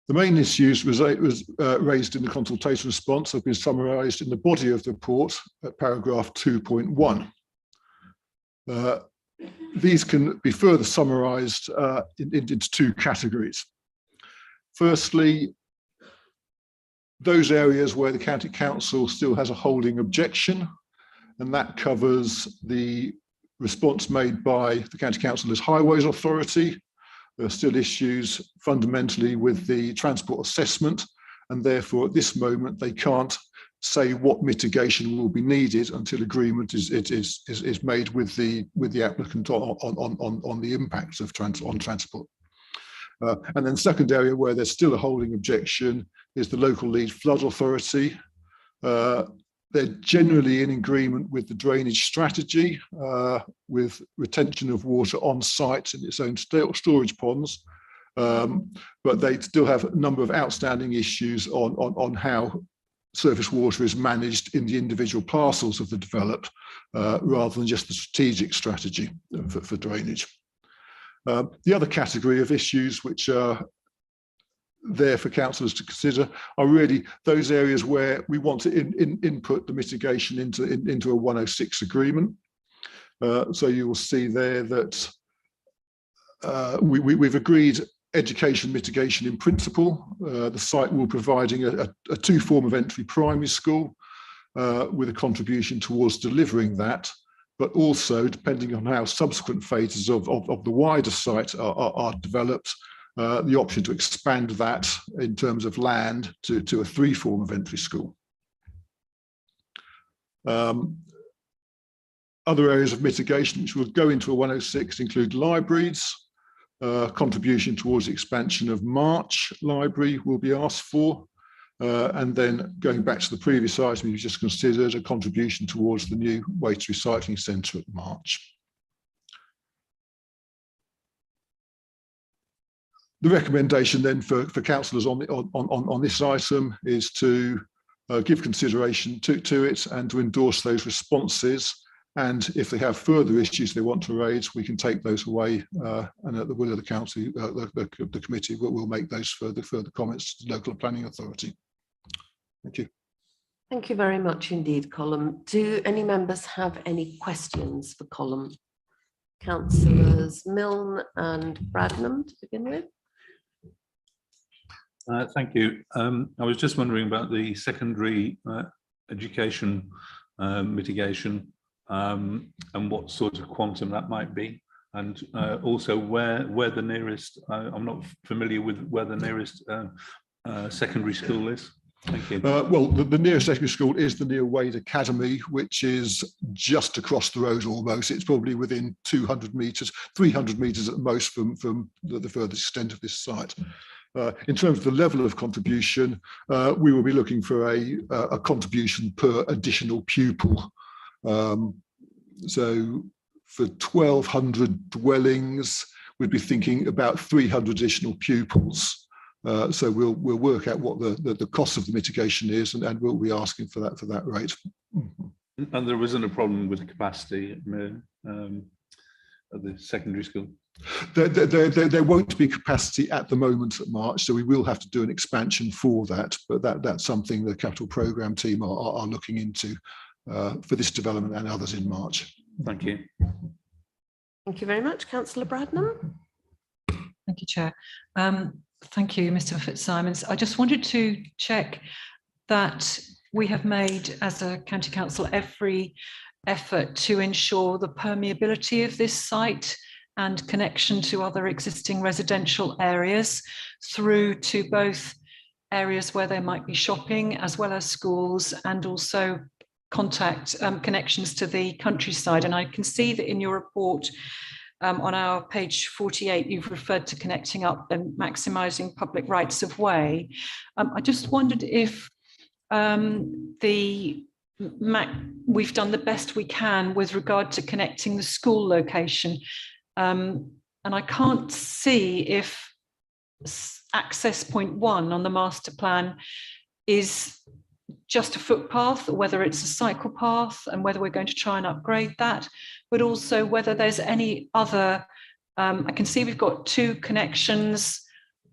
The main issues raised in the consultation response have been summarised in the body of the report at paragraph 2.1. These can be further summarised into two categories. Firstly, those areas where the County Council still has a holding objection, and that covers the response made by the County Council as Highways Authority. There are still issues fundamentally with the transport assessment, and therefore at this moment they can't say what mitigation will be needed until agreement is made with the applicant on the impacts of transport. And then second area where there's still a holding objection is the local lead flood authority. They're generally in agreement with the drainage strategy, with retention of water on site in its own storage ponds, but they still have a number of outstanding issues on how surface water is managed in the individual parcels of the developed, rather than just the strategic strategy for drainage. The other category of issues which are there for councillors to consider are really those areas where we want to input the mitigation into a 106 agreement. So you will see there that we've agreed education mitigation in principle. The site will be providing a two-form of entry primary school with a contribution towards delivering that, but also depending on how subsequent phases of the wider site are developed, the option to expand that in terms of land to a three-form of entry school. Other areas of mitigation which will go into a 106 include libraries. Contribution towards the expansion of March Library will be asked for. And then going back to the previous item you just considered, a contribution towards the new waste recycling centre at March. The recommendation then for councillors on this item is to give consideration to it and to endorse those responses. And if they have further issues they want to raise, we can take those away, and at the will of the council, the committee will make those further comments to the local planning authority. Thank you. Thank you very much indeed, Colin. Do any members have any questions for Colin? Councillors Milne and Bradnam to begin with. Thank you. I was just wondering about the secondary education mitigation. and what sort of quantum that might be, and also where the nearest, I'm not familiar with where the nearest secondary school is. Thank you. Well, the nearest secondary school is the Near Wade Academy, which is just across the road almost. It's probably within 200 metres, 300 metres at most from the furthest extent of this site. In terms of the level of contribution, we will be looking for a contribution per additional pupil. So for 1,200 dwellings, we'd be thinking about 300 additional pupils. So we'll work out what the cost of the mitigation is, and we'll be asking for that rate. And there isn't a problem with capacity at the secondary school? There won't be capacity at the moment at March, so we will have to do an expansion for that. But that's something the capital programme team are looking into for this development and others in March. Thank you. Thank you very much. Councillor Bradnam. Thank you, Chair. Thank you, Mr. Fitzsimons. I just wanted to check that we have made, as a county council, every effort to ensure the permeability of this site and connection to other existing residential areas through to both areas where there might be shopping as well as schools, and also contact connections to the countryside. And I can see that in your report, on our page 48, you've referred to connecting up and maximising public rights of way. I just wondered if we've done the best we can with regard to connecting the school location. And I can't see if access point 1 on the master plan is just a footpath, or whether it's a cycle path, and whether we're going to try and upgrade that, but also whether there's any other, I can see we've got 2 connections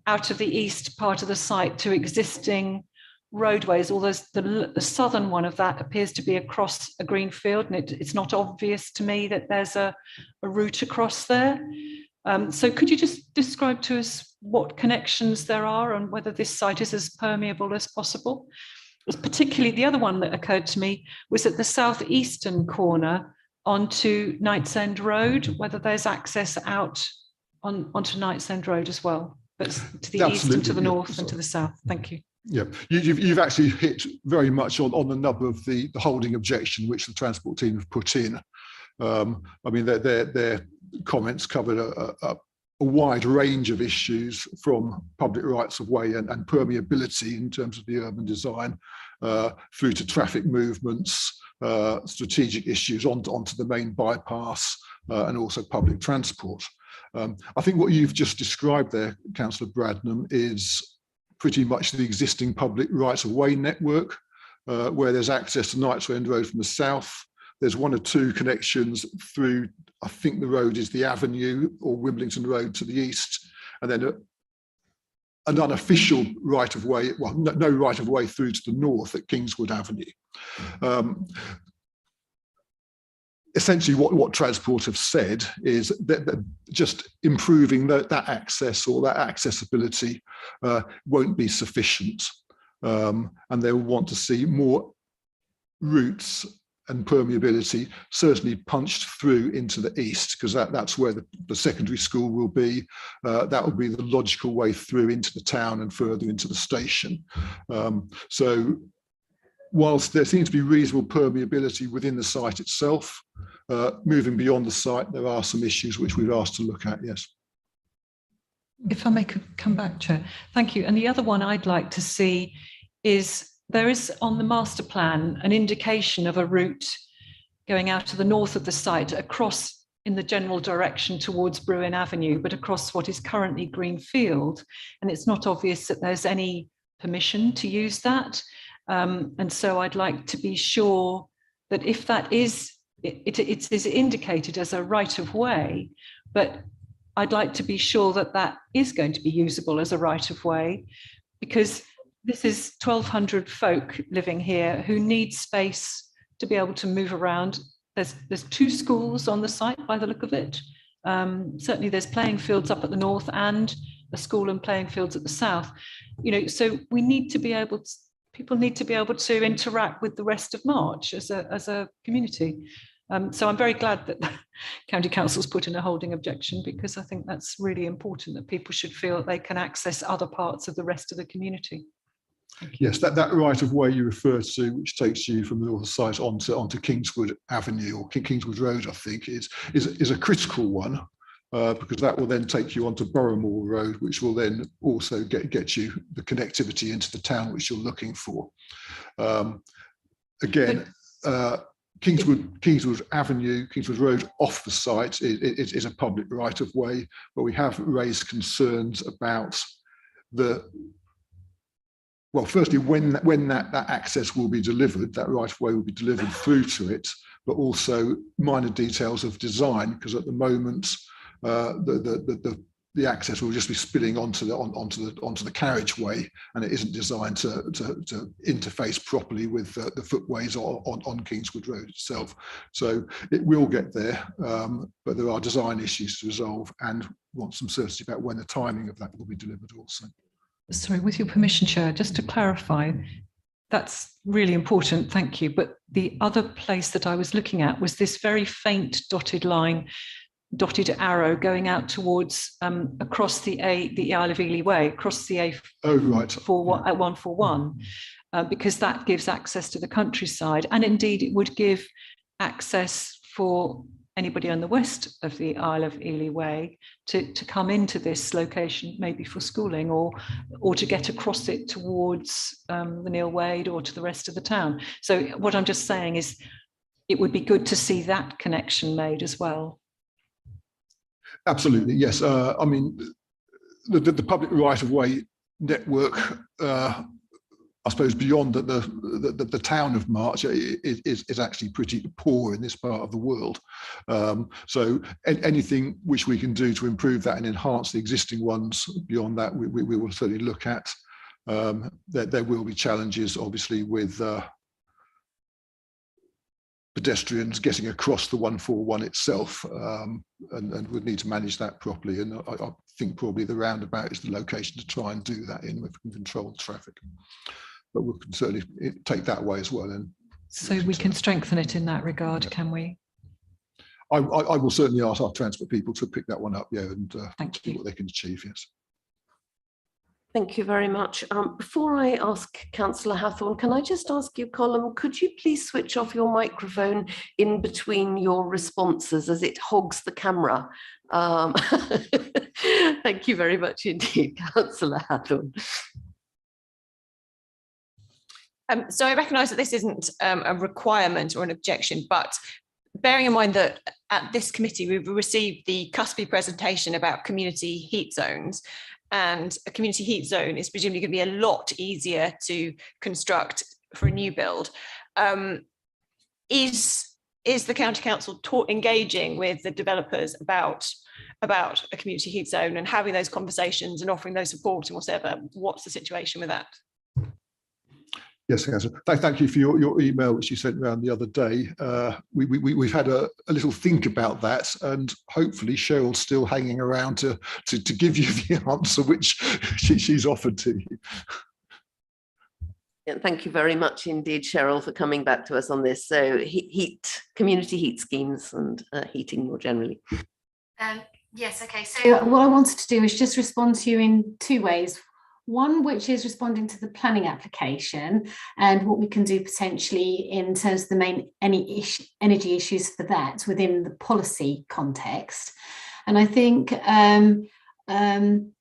out of the east part of the site to existing roadways, although the southern one of that appears to be across a green field, and it's not obvious to me that there's a route across there. So could you just describe to us what connections there are and whether this site is as permeable as possible? Particularly the other one that occurred to me was at the southeastern corner onto Knight's End Road, whether there's access out onto Knight's End Road as well, but to the east and to the north and to the south. Thank you. Yeah, you've actually hit very much on the nub of the holding objection which the transport team have put in. I mean, their comments covered a wide range of issues, from public rights of way and permeability in terms of the urban design, through to traffic movements, strategic issues onto the main bypass, and also public transport. I think what you've just described there, Councillor Bradnam, is pretty much the existing public rights of way network, where there's access to Knight's End Road from the south. There's 1 or 2 connections through, I think the road is the Avenue or Wimbledon Road to the east, and then an unofficial right of way, well, no right of way through to the north at Kingswood Avenue. Essentially, what Transport have said is that just improving that access or that accessibility won't be sufficient, and they'll want to see more routes and permeability certainly punched through into the east, because that's where the secondary school will be. That will be the logical way through into the town and further into the station. So whilst there seems to be reasonable permeability within the site itself, moving beyond the site, there are some issues which we've asked to look at, yes. If I may come back, Chair. Thank you. And the other one I'd like to see is, there is on the master plan an indication of a route going out to the north of the site, across in the general direction towards Bruin Avenue, but across what is currently green field. And it's not obvious that there's any permission to use that. And so I'd like to be sure that if that is, it is indicated as a right of way, but I'd like to be sure that that is going to be usable as a right of way, because this is 1,200 folk living here who need space to be able to move around. There's 2 schools on the site by the look of it. Certainly there's playing fields up at the north and a school and playing fields at the south. You know, so we need to be able to, people need to be able to interact with the rest of March as a community. So I'm very glad that the County Council's put in a holding objection, because I think that's really important, that people should feel that they can access other parts of the rest of the community. Yes, that right of way you refer to, which takes you from the north side onto Kingswood Avenue or Kingswood Road, I think, is a critical one, because that will then take you onto Boroughmore Road, which will then also get you the connectivity into the town which you're looking for. Kingswood Avenue, Kingswood Road off the site is a public right of way, but we have raised concerns about firstly, when that access will be delivered, that right of way will be delivered through to it, but also minor details of design, because at the moment the access will just be spilling onto the carriageway, and it isn't designed to interface properly with the footways on Kingswood Road itself. So it will get there, but there are design issues to resolve, and want some certainty about when the timing of that will be delivered also. Sorry, with your permission, Chair, just to clarify, that's really important, thank you. But the other place that I was looking at was this very faint dotted line, dotted arrow going out towards across the Isle of Ely Way, across the A141, because that gives access to the countryside, and indeed it would give access for anybody on the west of the Isle of Ely Way to come into this location, maybe for schooling or to get across it towards the Neil Wade or to the rest of the town. So what I'm just saying is it would be good to see that connection made as well. Absolutely, yes. I mean, the public right-of-way network, I suppose, beyond the town of March is actually pretty poor in this part of the world. So anything which we can do to improve that and enhance the existing ones beyond that, we will certainly look at. There will be challenges, obviously, with pedestrians getting across the 141 itself, and would need to manage that properly. And I think probably the roundabout is the location to try and do that in, if we can control the traffic. But we can certainly take that way as well. And so we can strengthen it in that regard, can we? I will certainly ask our transport people to pick that one up, yeah, and see what they can achieve, yes. Thank you very much. Before I ask Councillor Hathorn, can I just ask you, Colin, could you please switch off your microphone in between your responses, as it hogs the camera? Thank you very much indeed, Councillor Hathorn. So I recognise that this isn't a requirement or an objection, but bearing in mind that at this committee we've received the Cuspy presentation about community heat zones, and a community heat zone is presumably going to be a lot easier to construct for a new build. Is the County Council engaging with the developers about a community heat zone and having those conversations and offering those support and whatever? What's the situation with that? Yes, thank you for your email, which you sent around the other day. We've had a little think about that, and hopefully Cheryl's still hanging around to give you the answer which she's offered to you. Yeah, thank you very much indeed, Cheryl, for coming back to us on this. So community heat schemes and heating more generally. Yes, okay. So what I wanted to do is just respond to you in two ways. One, which is responding to the planning application and what we can do potentially in terms of the main energy issues for that within the policy context. And I think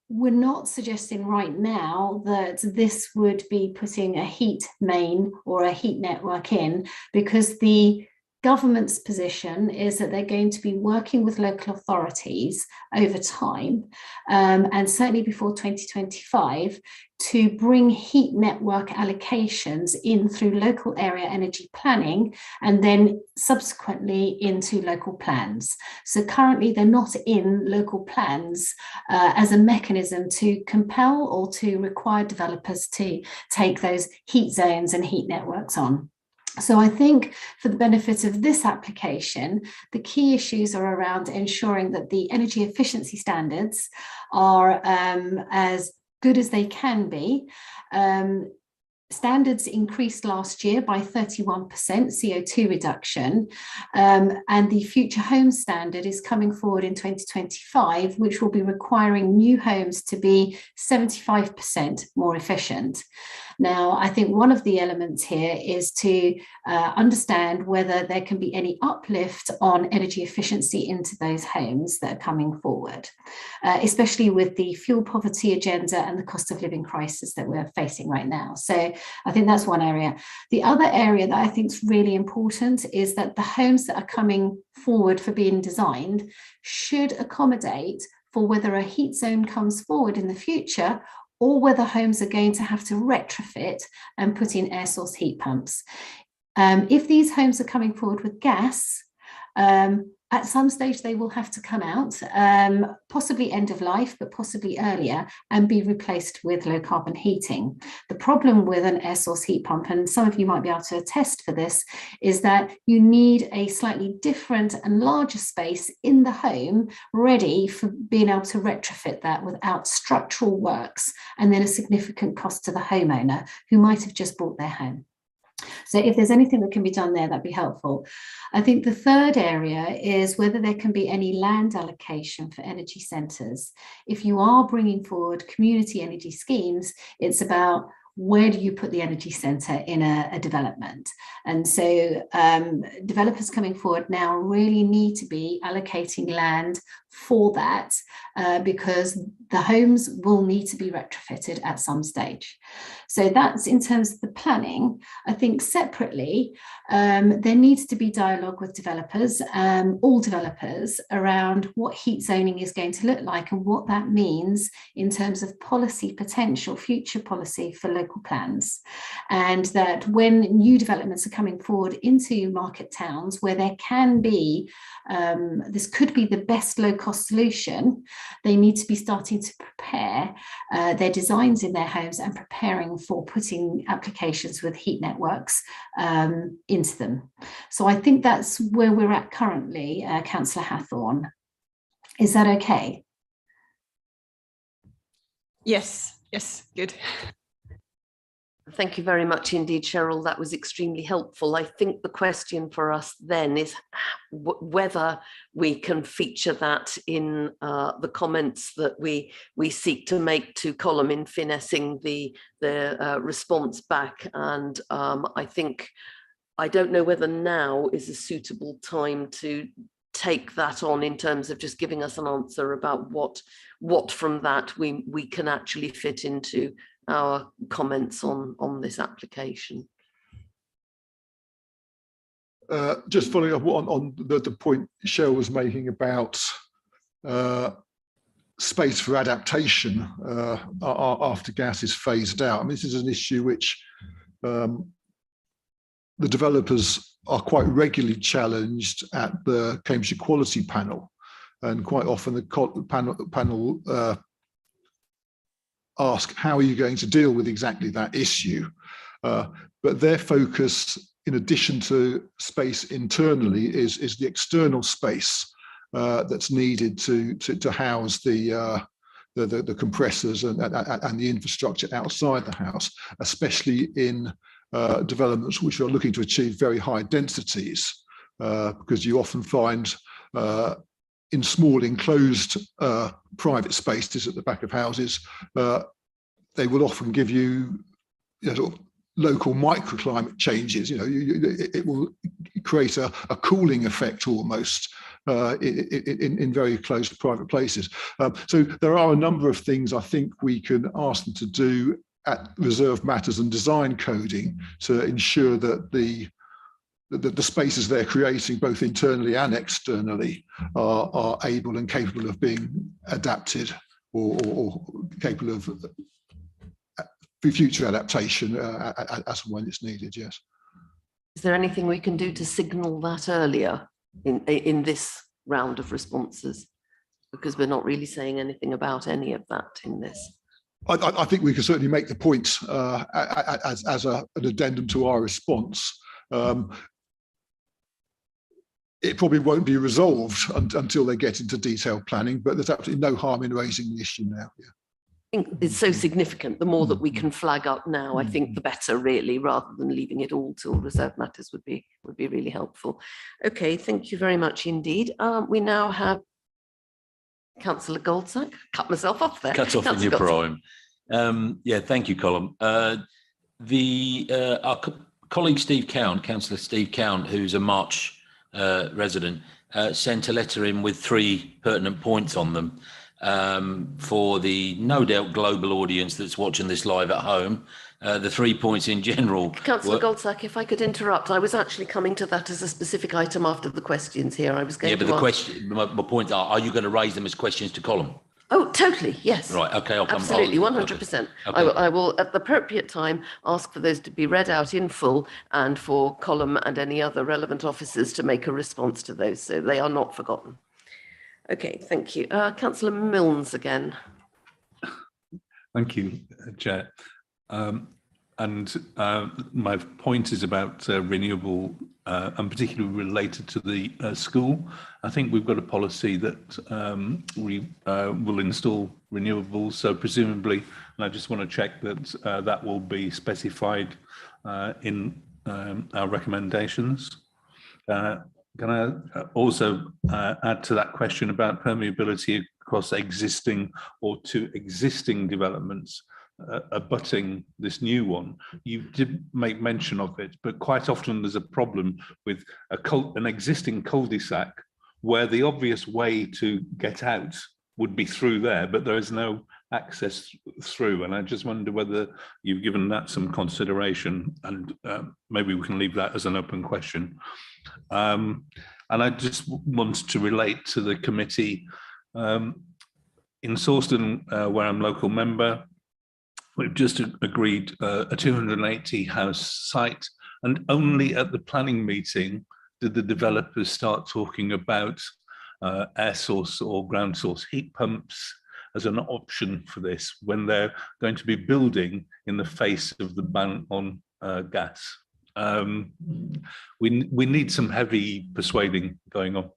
we're not suggesting right now that this would be putting a heat main or a heat network in, because the government's position is that they're going to be working with local authorities over time, and certainly before 2025, to bring heat network allocations in through local area energy planning and then subsequently into local plans. So currently they're not in local plans as a mechanism to compel or to require developers to take those heat zones and heat networks on. So I think for the benefit of this application, the key issues are around ensuring that the energy efficiency standards are as good as they can be, standards increased last year by 31% CO2 reduction, and the Future Homes Standard is coming forward in 2025, which will be requiring new homes to be 75% more efficient. Now, I think one of the elements here is to understand whether there can be any uplift on energy efficiency into those homes that are coming forward, especially with the fuel poverty agenda and the cost of living crisis that we're facing right now. So I think that's one area. The other area that I think is really important is that the homes that are coming forward for being designed should accommodate for whether a heat zone comes forward in the future, or whether homes are going to have to retrofit and put in air source heat pumps. If these homes are coming forward with gas, at some stage they will have to come out, possibly end of life, but possibly earlier, and be replaced with low carbon heating. The problem with an air source heat pump, and some of you might be able to attest for this, is that you need a slightly different and larger space in the home ready for being able to retrofit that without structural works and then a significant cost to the homeowner who might have just bought their home. So if there's anything that can be done there, that'd be helpful. I think the third area is whether there can be any land allocation for energy centres. If you are bringing forward community energy schemes, it's about where do you put the energy centre in a development? And so developers coming forward now really need to be allocating land for that, because the homes will need to be retrofitted at some stage. So that's in terms of the planning. I think separately, there needs to be dialogue with developers, all developers, around what heat zoning is going to look like and what that means in terms of policy potential, future policy for local plans. And that when new developments are coming forward into market towns where there can be, this could be the best low-cost solution, they need to be starting to prepare their designs in their homes and preparing for putting applications with heat networks into them. So I think that's where we're at currently, Councillor Hathorn. Is that okay? Yes, good. Thank you very much indeed, Cheryl. That was extremely helpful. I think the question for us then is whether we can feature that in the comments that we seek to make to column in finessing the response back. And I don't know whether now is a suitable time to take that on in terms of just giving us an answer about what from that we can actually fit into our comments on this application. Just following up on the point Cheryl was making about space for adaptation after gas is phased out. I mean, this is an issue which the developers are quite regularly challenged at the Cambridge Equality Panel, and quite often the panel ask, how are you going to deal with exactly that issue? But their focus, in addition to space internally, is the external space that's needed to house the compressors and the infrastructure outside the house, especially in developments which are looking to achieve very high densities, because you often find in small enclosed private spaces at the back of houses, they will often give you, sort of local microclimate changes. It will create a cooling effect almost in very close private places. So there are a number of things I think we can ask them to do at reserved matters and design coding to ensure that the spaces they're creating, both internally and externally, are able and capable of being adapted or capable of future adaptation as and when it's needed. Yes. Is there anything we can do to signal that earlier in this round of responses? Because we're not really saying anything about any of that in this. I think we can certainly make the point as an addendum to our response. It probably won't be resolved until they get into detailed planning, but there's absolutely no harm in raising the issue now. Yeah. is so significant, the more that we can flag up now, I think the better, really, rather than leaving it all till reserved matters would be really helpful. Okay, thank you very much indeed. We now have Councillor Goldsack. Cut myself off there. Cut off in your prime. Yeah, thank you, Colin. Our colleague Steve Count, Councillor Steve Count, who's a March resident, sent a letter in with 3 pertinent points on them. For the no doubt global audience that's watching this live at home, the 3 points in general. Councillor Goldsack, if I could interrupt, I was actually coming to that as a specific item after the questions here. I was going to. Yeah, but the question, my point are you going to raise them as questions to Colin? Oh, totally. Yes. Right. Okay. I'll come. Absolutely. 100%. Okay. I will, at the appropriate time, ask for those to be read out in full, and for Colin and any other relevant officers to make a response to those, so they are not forgotten. Okay, thank you. Councillor Milnes again. Thank you, Chair. My point is about renewable, and particularly related to the school. I think we've got a policy that we will install renewables, so presumably, and I just want to check that that will be specified in our recommendations. Can I also add to that question about permeability across existing or to existing developments abutting this new one? You did make mention of it, but quite often there's a problem with an existing cul-de-sac where the obvious way to get out would be through there, but there is no access through. And I just wonder whether you've given that some consideration, and maybe we can leave that as an open question. And I just want to relate to the committee. In Sawston, where I'm local member, we've just agreed a 280 house site, and only at the planning meeting did the developers start talking about air source or ground source heat pumps as an option for this, when they're going to be building in the face of the ban on gas. We need some heavy persuading going on.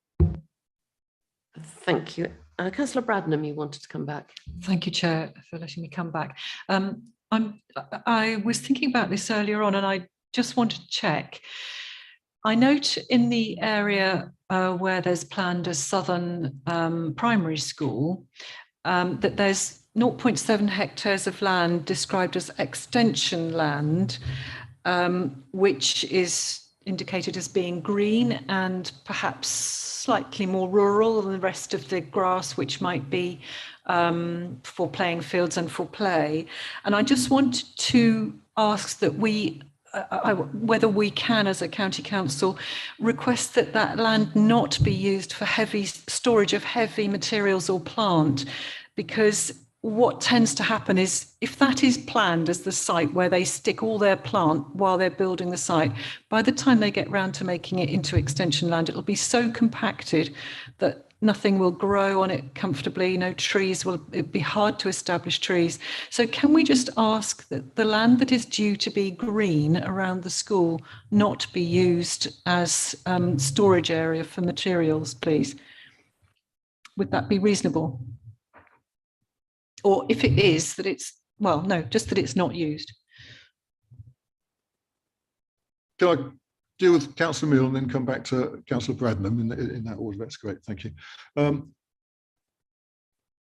Thank you. Councillor Bradnam, you wanted to come back. Thank you, Chair, for letting me come back. I was thinking about this earlier on, and I just wanted to check. I note in the area where there's planned a southern primary school that there's 0.7 hectares of land described as extension land, which is indicated as being green and perhaps slightly more rural than the rest of the grass, which might be for playing fields and for play. And I just want to ask that whether we can, as a county council, request that that land not be used for heavy storage of heavy materials or plant, because what tends to happen is, if that is planned as the site where they stick all their plant while they're building the site, by the time they get round to making it into extension land, it'll be so compacted that nothing will grow on it comfortably, no trees will, it'd be hard to establish trees. So can we just ask that the land that is due to be green around the school not be used as storage area for materials, please? Would that be reasonable? Or if it is, that it's, well, no, just that it's not used. Can I deal with Councillor Mill and then come back to Councillor Bradnam in that order? That's great, thank you.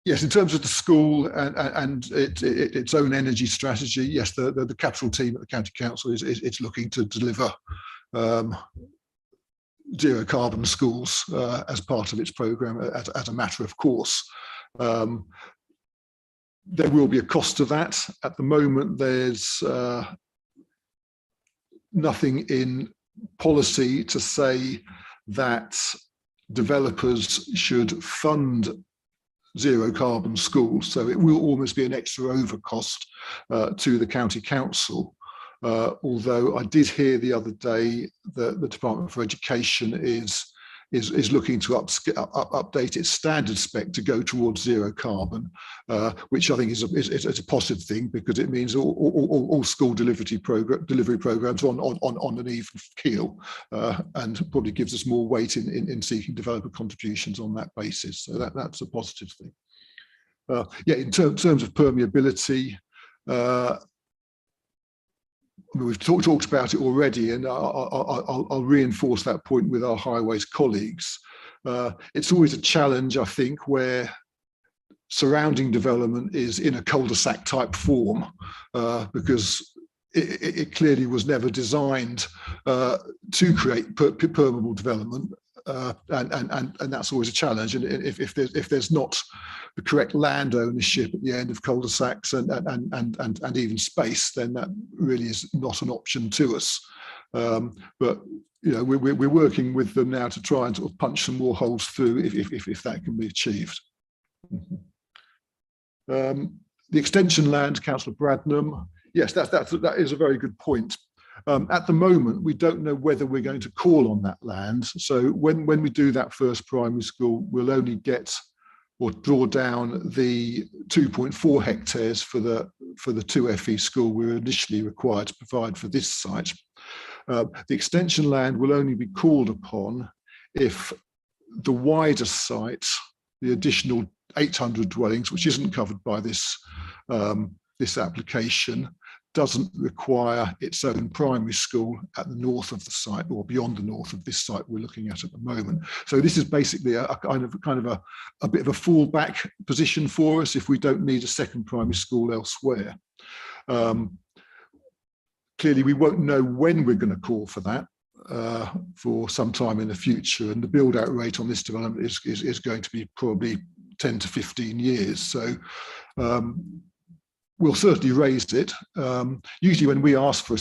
Yes, in terms of the school and its own energy strategy, yes, the capital team at the County Council is looking to deliver zero carbon schools as part of its programme as a matter of course. There will be a cost to that. At the moment, there's nothing in policy to say that developers should fund zero carbon schools. So it will almost be an extra overcost to the County Council. Although I did hear the other day that the Department for Education is looking to update its standard spec to go towards zero carbon, which I think is a positive thing, because it means all school delivery programs on an even keel, and probably gives us more weight in seeking developer contributions on that basis. So that's a positive thing. Yeah, in terms of permeability, we've talked about it already, and I'll reinforce that point with our highways colleagues. It's always a challenge, I think, where surrounding development is in a cul-de-sac type form, because it clearly was never designed to create permeable development, and that's always a challenge. And if there's not the correct land ownership at the end of cul-de-sacs and even space, then that really is not an option to us. But you know, we're working with them now to try and sort of punch some more holes through if that can be achieved. The extension land, Councillor Bradnam, yes, that is a very good point. At the moment, we don't know whether we're going to call on that land. So when we do that first primary school, we'll only get or draw down the 2.4 hectares for the 2 FE school we were initially required to provide for this site. The extension land will only be called upon if the wider site, the additional 800 dwellings, which isn't covered by this this application, doesn't require its own primary school at the north of the site or beyond the north of this site we're looking at the moment. So this is basically a kind of a bit of a fallback position for us if we don't need a second primary school elsewhere. Clearly, we won't know when we're going to call for that for some time in the future, and the build-out rate on this development is going to be probably 10 to 15 years. So we'll certainly raise it. Usually when we ask for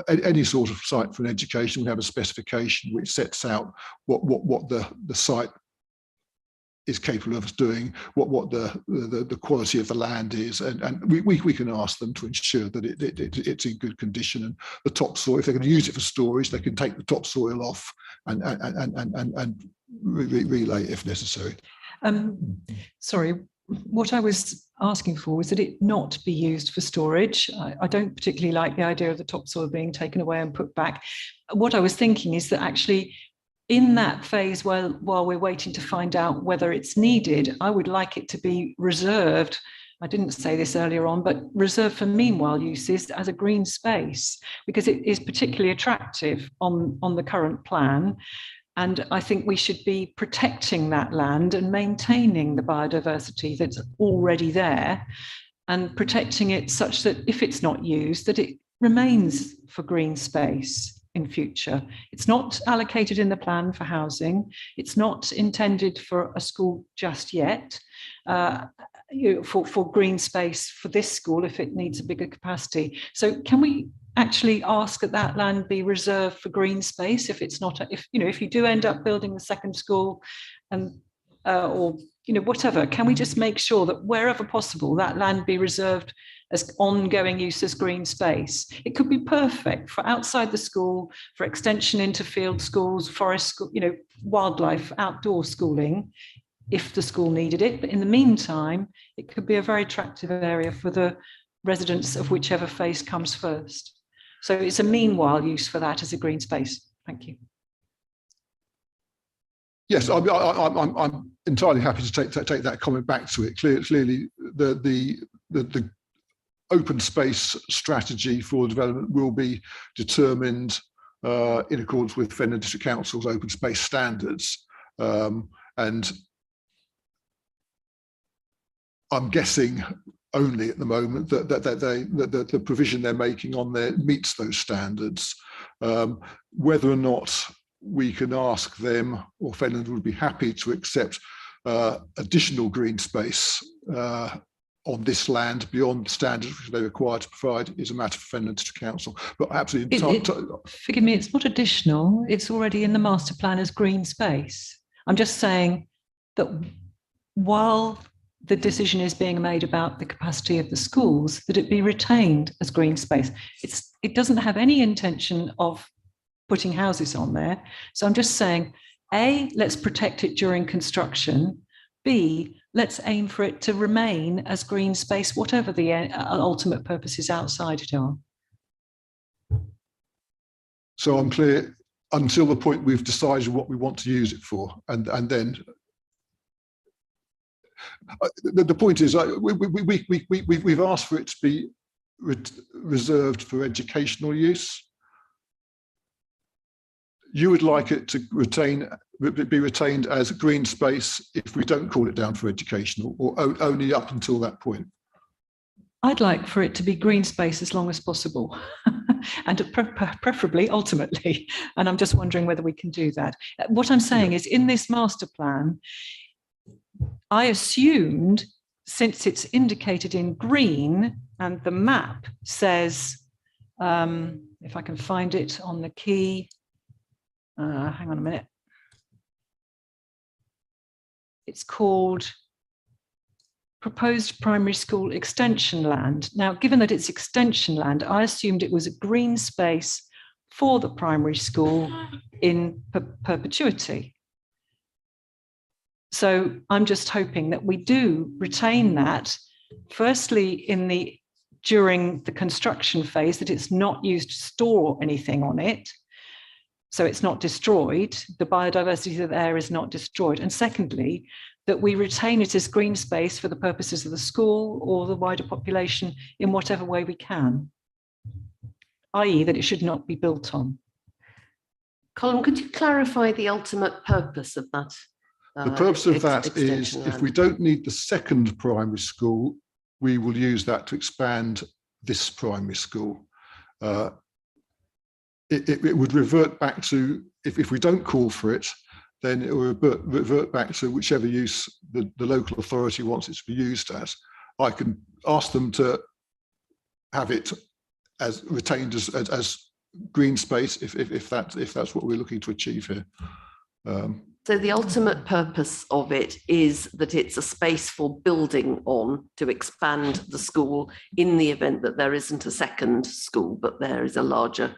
any sort of site for an education, we have a specification which sets out what the site is capable of doing, what the quality of the land is, and we can ask them to ensure that it's in good condition, and the topsoil, if they're going to use it for storage, they can take the topsoil off and relay it if necessary. Sorry, what I was asking for was that it not be used for storage. I don't particularly like the idea of the topsoil being taken away and put back. What I was thinking is that actually in that phase, while we're waiting to find out whether it's needed, I would like it to be reserved. I didn't say this earlier on, but reserved for meanwhile uses as a green space, because it is particularly attractive on the current plan. And I think we should be protecting that land and maintaining the biodiversity that's already there, and protecting it such that if it's not used, that it remains for green space in future. It's not allocated in the plan for housing. It's not intended for a school just yet. For green space for this school if it needs a bigger capacity. So can we actually ask that land be reserved for green space if it's not, if you do end up building the second school and or whatever, can we just make sure that wherever possible that land be reserved as ongoing use as green space? It could be perfect for outside the school, for extension into field schools, forest school, wildlife, outdoor schooling, if the school needed it. But in the meantime, it could be a very attractive area for the residents of whichever phase comes first. So it's a meanwhile use for that as a green space. Thank you. Yes, I'm entirely happy to take that comment back to it. Clearly, the open space strategy for development will be determined in accordance with Fenland District Council's open space standards, and I'm guessing only at the moment that the provision they're making on there meets those standards. Whether or not we can ask them, or Fenland would be happy to accept additional green space on this land beyond standards which they require to provide, is a matter for Fenland District Council. But absolutely, forgive me, it's not additional. It's already in the master plan as green space. I'm just saying that while the decision is being made about the capacity of the schools, that it be retained as green space. It doesn't have any intention of putting houses on there. So I'm just saying, A, let's protect it during construction. B, let's aim for it to remain as green space, whatever the ultimate purposes outside it are. So I'm clear until the point we've decided what we want to use it for, and then The point is, we've asked for it to be reserved for educational use. You would like it to be retained as green space if we don't call it down for educational, or only up until that point? I'd like for it to be green space as long as possible, and preferably ultimately. And I'm just wondering whether we can do that. What I'm saying is, in this master plan, I assumed, since it's indicated in green and the map says, if I can find it on the key, hang on a minute. It's called Proposed Primary School Extension Land. Now, given that it's extension land, I assumed it was a green space for the primary school in perpetuity. So I'm just hoping that we do retain that, firstly, during the construction phase, that it's not used to store anything on it, so it's not destroyed, the biodiversity there is not destroyed. And secondly, that we retain it as green space for the purposes of the school or the wider population in whatever way we can, i.e. that it should not be built on. Colin, could you clarify the ultimate purpose of that? The purpose of that is, if we don't need the second primary school, we will use that to expand this primary school. It would revert back to, if we don't call for it, then it will revert back to whichever use the local authority wants it to be used as. I can ask them to have it as retained as green space if that's what we're looking to achieve here. So the ultimate purpose of it is that it's a space for building on to expand the school in the event that there isn't a second school, but there is a larger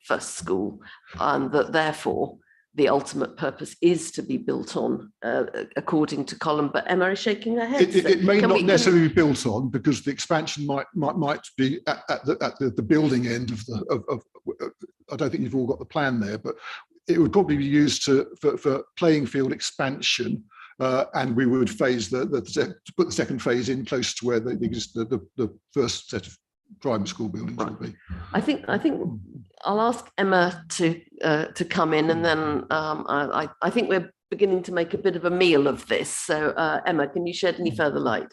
first school, and that therefore the ultimate purpose is to be built on, according to Colin. But Emma is shaking her head. It may not necessarily be built on, because the expansion might be at the building end of the. I don't think you've all got the plan there, but it would probably be used for playing field expansion, and we would phase put the second phase in close to where the first set of primary school buildings would be. I think I'll ask Emma to come in, and then I think we're beginning to make a bit of a meal of this. So Emma, can you shed any further light?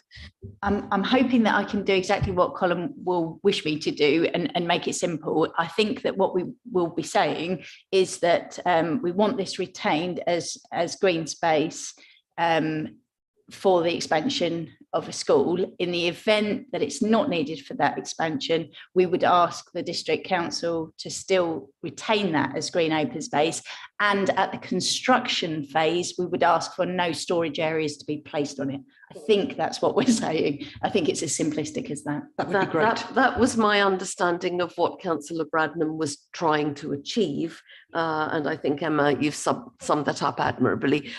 I'm hoping that I can do exactly what Colin will wish me to do and make it simple. I think that what we will be saying is that we want this retained as green space for the expansion of a school. In the event that it's not needed for that expansion, we would ask the district council to still retain that as green open space. And at the construction phase, we would ask for no storage areas to be placed on it. I think that's what we're saying. I think it's as simplistic as that. That would be great. That was my understanding of what Councillor Bradnam was trying to achieve. And I think, Emma, you've summed that up admirably.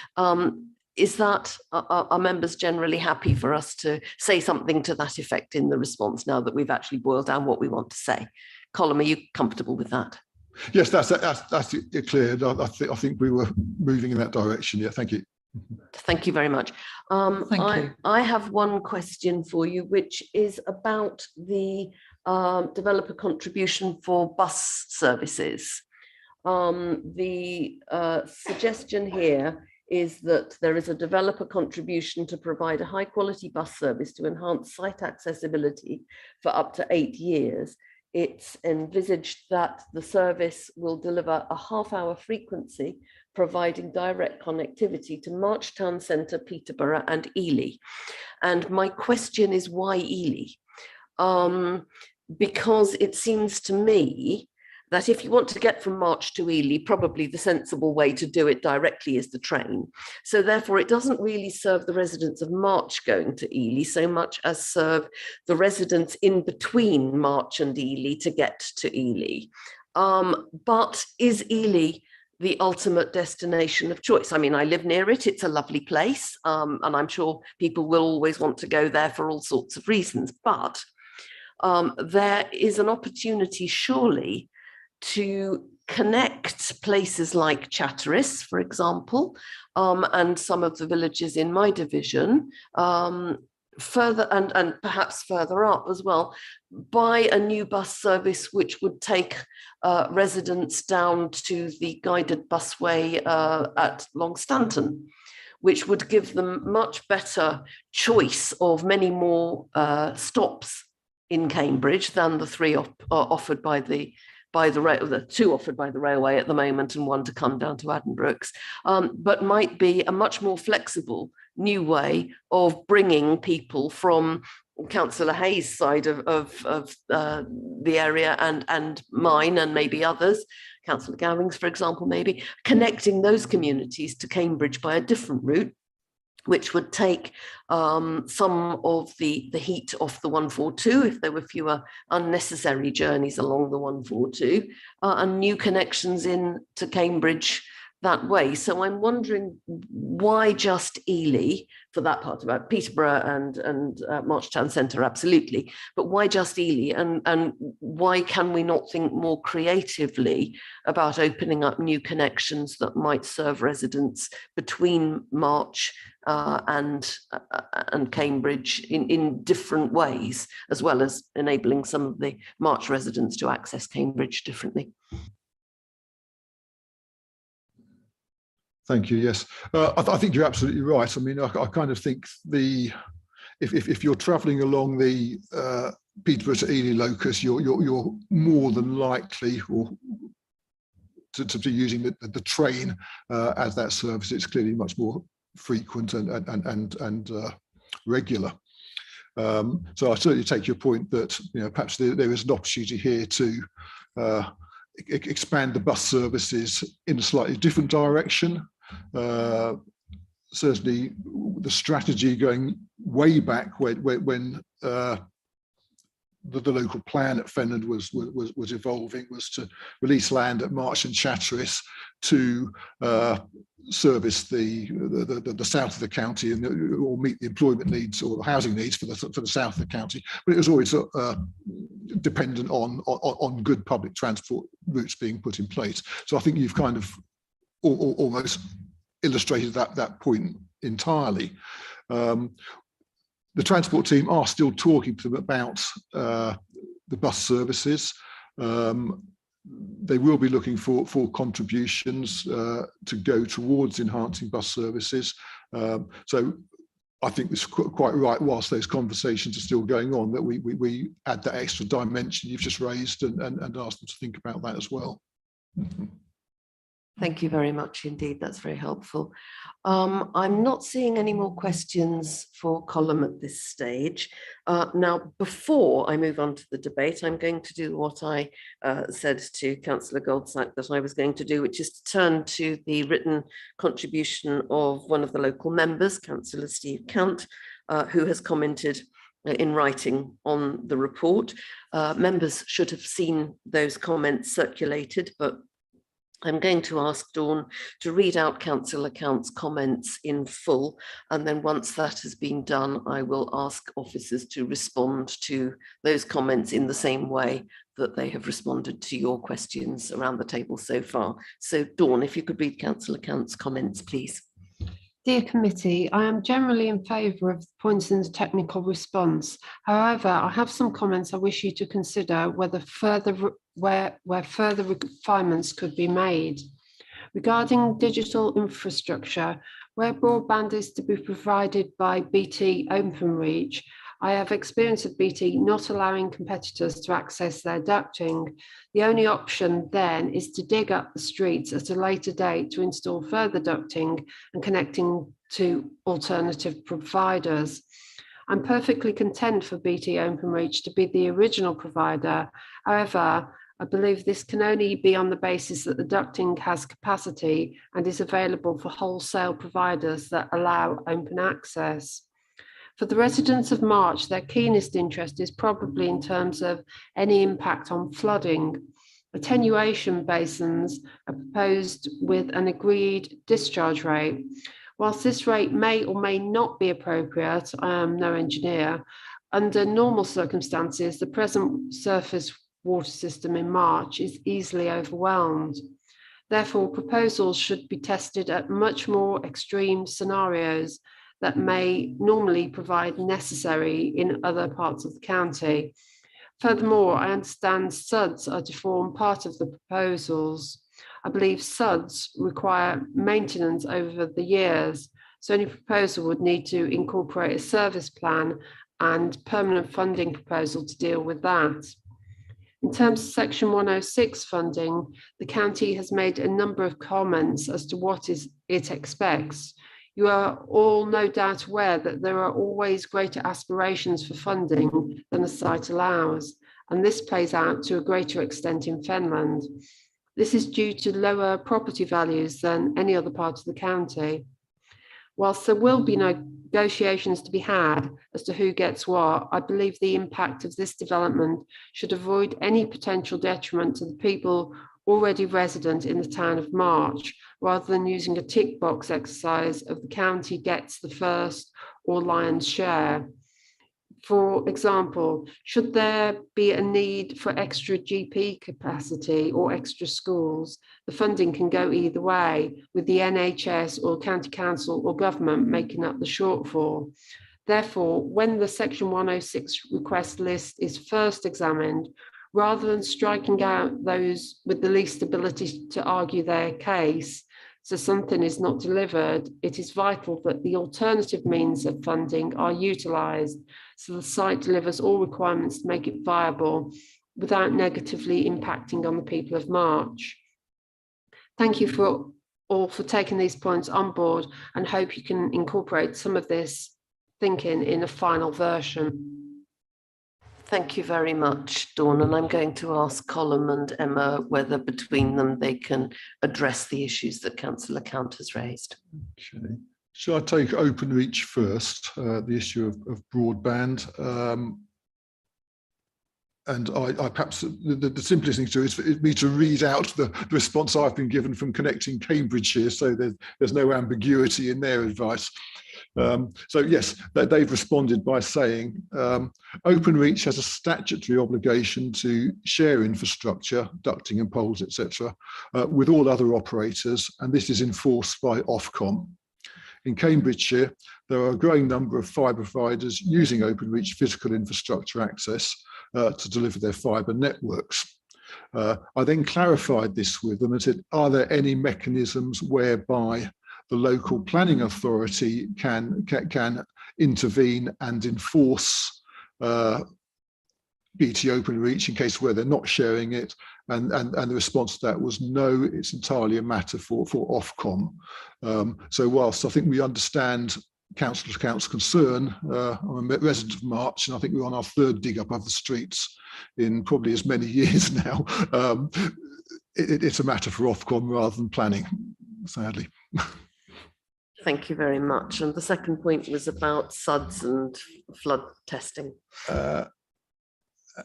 Is that, are members generally happy for us to say something to that effect in the response, now that we've actually boiled down what we want to say? Colin, are you comfortable with that? Yes, that's clear. I think we were moving in that direction. Yeah, thank you. Thank you very much. I have one question for you, which is about the developer contribution for bus services. The suggestion here is that there is a developer contribution to provide a high quality bus service to enhance site accessibility for up to 8 years. It's envisaged that the service will deliver a half-hour frequency, providing direct connectivity to March Town Centre, Peterborough and Ely. And my question is, why Ely? Because it seems to me that if you want to get from March to Ely, probably the sensible way to do it directly is the train. So therefore, it doesn't really serve the residents of March going to Ely so much as serve the residents in between March and Ely to get to Ely. But is Ely the ultimate destination of choice? I mean, I live near it, it's a lovely place, and I'm sure people will always want to go there for all sorts of reasons, but there is an opportunity surely to connect places like Chatteris, for example, and some of the villages in my division, further and perhaps further up as well, by a new bus service which would take residents down to the guided busway at Longstanton, which would give them much better choice of many more stops in Cambridge than the three offered by the two offered by the railway at the moment, and one to come down to Addenbrooke's, but might be a much more flexible new way of bringing people from Councillor Haye's side of the area and mine and maybe others, Councillor Gowing's, for example, maybe, connecting those communities to Cambridge by a different route, which would take some of the heat off the 142 if there were fewer unnecessary journeys along the 142, and new connections in to Cambridge that way. So I'm wondering why just Ely for that part, about Peterborough and March Town Centre, absolutely, but why just Ely, and why can we not think more creatively about opening up new connections that might serve residents between March and Cambridge in different ways, as well as enabling some of the March residents to access Cambridge differently? Thank you. Yes, I think you're absolutely right. I mean, I kind of think if you're travelling along the Peterborough to Ely locus, you're more than likely to be using the train as that service. It's clearly much more frequent and regular. So I certainly take your point that perhaps there is an opportunity here to expand the bus services in a slightly different direction. Certainly the strategy going way back when the local plan at Fenland was evolving was to release land at March and Chatteris to service the south of the county or meet the employment needs or the housing needs for the south of the county. But it was always dependent on good public transport routes being put in place. So I think you've kind of almost illustrated that point entirely. The transport team are still talking to them about the bus services. They will be looking for contributions to go towards enhancing bus services. So I think it's quite right, whilst those conversations are still going on, that we add that extra dimension you've just raised and ask them to think about that as well. Thank you very much indeed. That's very helpful. I'm not seeing any more questions for Colm at this stage. Now, before I move on to the debate, I'm going to do what I said to Councillor Goldsack that I was going to do, which is to turn to the written contribution of one of the local members, Councillor Steve Cant, who has commented in writing on the report. Members should have seen those comments circulated, but I'm going to ask Dawn to read out Councillor Cant's comments in full, and then once that has been done, I will ask officers to respond to those comments in the same way that they have responded to your questions around the table so far. So Dawn, if you could read Councillor Cant's comments, please. Dear committee, I am generally in favour of Poinson's technical response. However, I have some comments I wish you to consider where further refinements could be made. Regarding digital infrastructure, where broadband is to be provided by BT Openreach, I have experience of BT not allowing competitors to access their ducting. The only option then is to dig up the streets at a later date to install further ducting and connecting to alternative providers. I'm perfectly content for BT Openreach to be the original provider. However, I believe this can only be on the basis that the ducting has capacity and is available for wholesale providers that allow open access. For the residents of March, their keenest interest is probably in terms of any impact on flooding. Attenuation basins are proposed with an agreed discharge rate. Whilst this rate may or may not be appropriate, I am no engineer, under normal circumstances, the present surface water system in March is easily overwhelmed. Therefore, proposals should be tested at much more extreme scenarios that may normally provide necessary in other parts of the county. Furthermore, I understand Suds are to form part of the proposals. I believe Suds require maintenance over the years, so any proposal would need to incorporate a service plan and permanent funding proposal to deal with that. In terms of Section 106 funding, the county has made a number of comments as to what it expects. You are all no doubt aware that there are always greater aspirations for funding than the site allows, and this plays out to a greater extent in Fenland. This is due to lower property values than any other part of the county. Whilst there will be negotiations to be had as to who gets what, I believe the impact of this development should avoid any potential detriment to the people already resident in the town of March, rather than using a tick box exercise of the county gets the first or lion's share. For example, should there be a need for extra GP capacity or extra schools, the funding can go either way, with the NHS or county council or government making up the shortfall. Therefore, when the Section 106 request list is first examined, rather than striking out those with the least ability to argue their case, so something is not delivered, it is vital that the alternative means of funding are utilised so the site delivers all requirements to make it viable without negatively impacting on the people of March. Thank you all for taking these points on board, and hope you can incorporate some of this thinking in a final version. Thank you very much, Dawn. And I'm going to ask Colm and Emma whether between them they can address the issues that Councillor Count has raised. Okay. Shall I take Openreach first, the issue of broadband? And I perhaps the simplest thing to do is for me to read out the response I've been given from Connecting Cambridgeshire, so there's no ambiguity in their advice. So yes, they've responded by saying Openreach has a statutory obligation to share infrastructure, ducting and poles, etc., with all other operators, and this is enforced by Ofcom. In Cambridgeshire, there are a growing number of fibre providers using Openreach physical infrastructure access to deliver their fibre networks. I then clarified this with them and said, are there any mechanisms whereby the local planning authority can intervene and enforce BT Openreach in case where they're not sharing it? And the response to that was no, it's entirely a matter for Ofcom. So whilst I think we understand Councillor Count's concern, I'm a resident of March, and I think we're on our third dig up of the streets in probably as many years now. It's a matter for Ofcom rather than planning, sadly. Thank you very much. And the second point was about Suds and flood testing.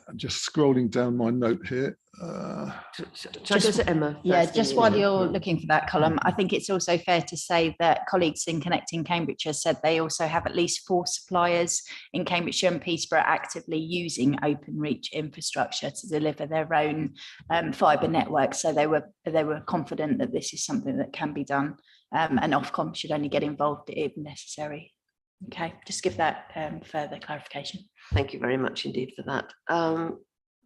I'm just scrolling down my note here. Shall I go to Emma? Yeah, just while you're looking for that column, I think it's also fair to say that colleagues in Connecting Cambridgeshire said they also have at least 4 suppliers in Cambridgeshire and Peterborough actively using Openreach infrastructure to deliver their own fibre network. So they were confident that this is something that can be done, and Ofcom should only get involved if necessary. Okay, just give that further clarification. Thank you very much indeed for that.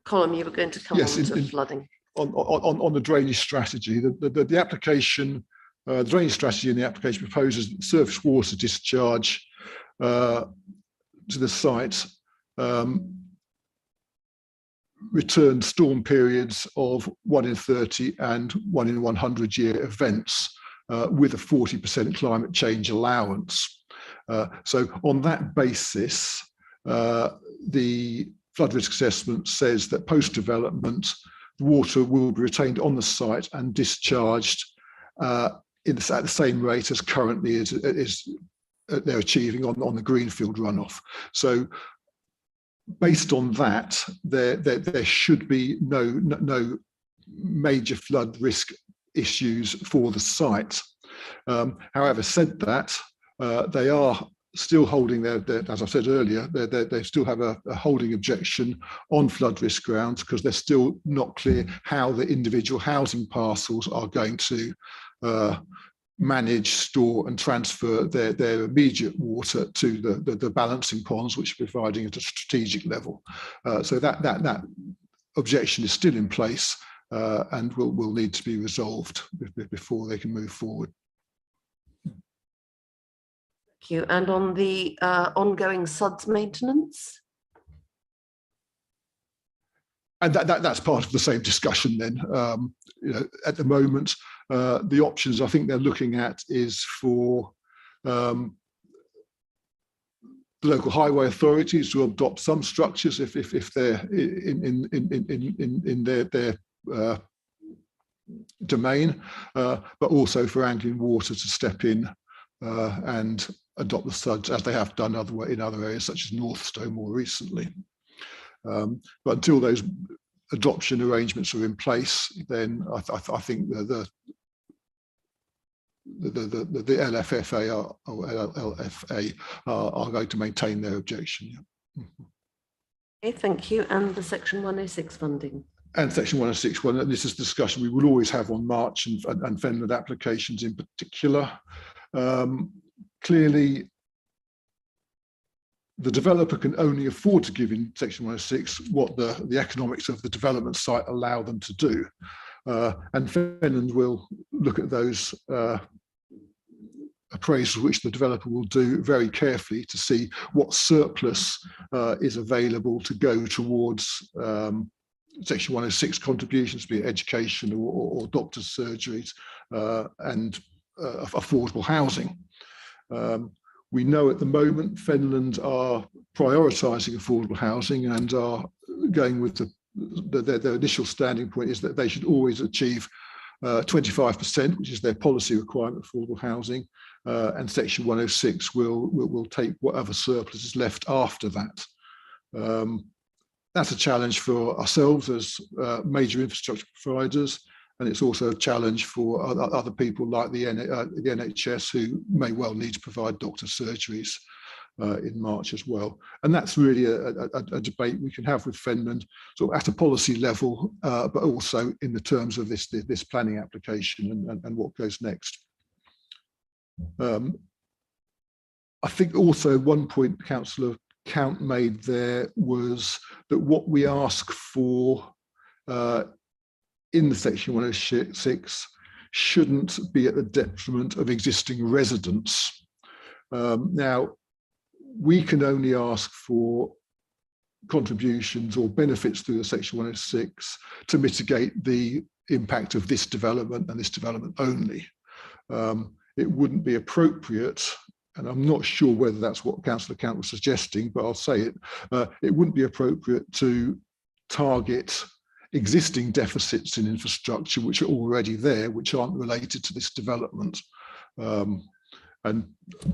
Colm, you were going to come on to flooding. On the drainage strategy, the application, the drainage strategy in the application proposes surface water discharge to the site, return storm periods of 1 in 30 and 1 in 100 year events with a 40% climate change allowance. So on that basis, the flood risk assessment says that post-development, the water will be retained on the site and discharged at the same rate as currently they're achieving on the greenfield runoff. So based on that, there should be no major flood risk issues for the site. However, said that, they are still holding as I said earlier, they still have a holding objection on flood risk grounds because they're still not clear how the individual housing parcels are going to manage, store and transfer their immediate water to the balancing ponds, which are providing at a strategic level. So that objection is still in place and will need to be resolved before they can move forward. Thank you. And on the ongoing Suds maintenance? And that's part of the same discussion then. You know, at the moment, the options I think they're looking at is for the local highway authorities to adopt some structures if they're in their domain, but also for Anglian Water to step in and adopt the Suds as they have done in other areas such as Northstowe more recently. But until those adoption arrangements are in place, then I think the LFFA or LFA are going to maintain their objection. Yeah. Okay, thank you. And the Section 106 funding. And Section 106, well, this is a discussion we will always have on March and Fenland applications in particular. Clearly, the developer can only afford to give in Section 106 what the economics of the development site allow them to do. And Fenland will look at those appraisals which the developer will do very carefully to see what surplus is available to go towards Section 106 contributions, be it education or doctors' surgeries and affordable housing. We know at the moment Fenland are prioritising affordable housing and are going with their initial standing point is that they should always achieve 25%, which is their policy requirement for affordable housing, and Section 106 will take whatever surplus is left after that. That's a challenge for ourselves as major infrastructure providers, and it's also a challenge for other people like the NHS who may well need to provide doctor surgeries in March as well. And that's really a debate we can have with Fenland, sort of at a policy level, but also in the terms of this planning application and what goes next. I think also one point Councillor Count made there was that what we ask for in the Section 106 shouldn't be at the detriment of existing residents. Now, we can only ask for contributions or benefits through the Section 106 to mitigate the impact of this development and this development only. It wouldn't be appropriate, and I'm not sure whether that's what Councillor Count was suggesting, but I'll say it, it wouldn't be appropriate to target existing deficits in infrastructure which are already there, which aren't related to this development. And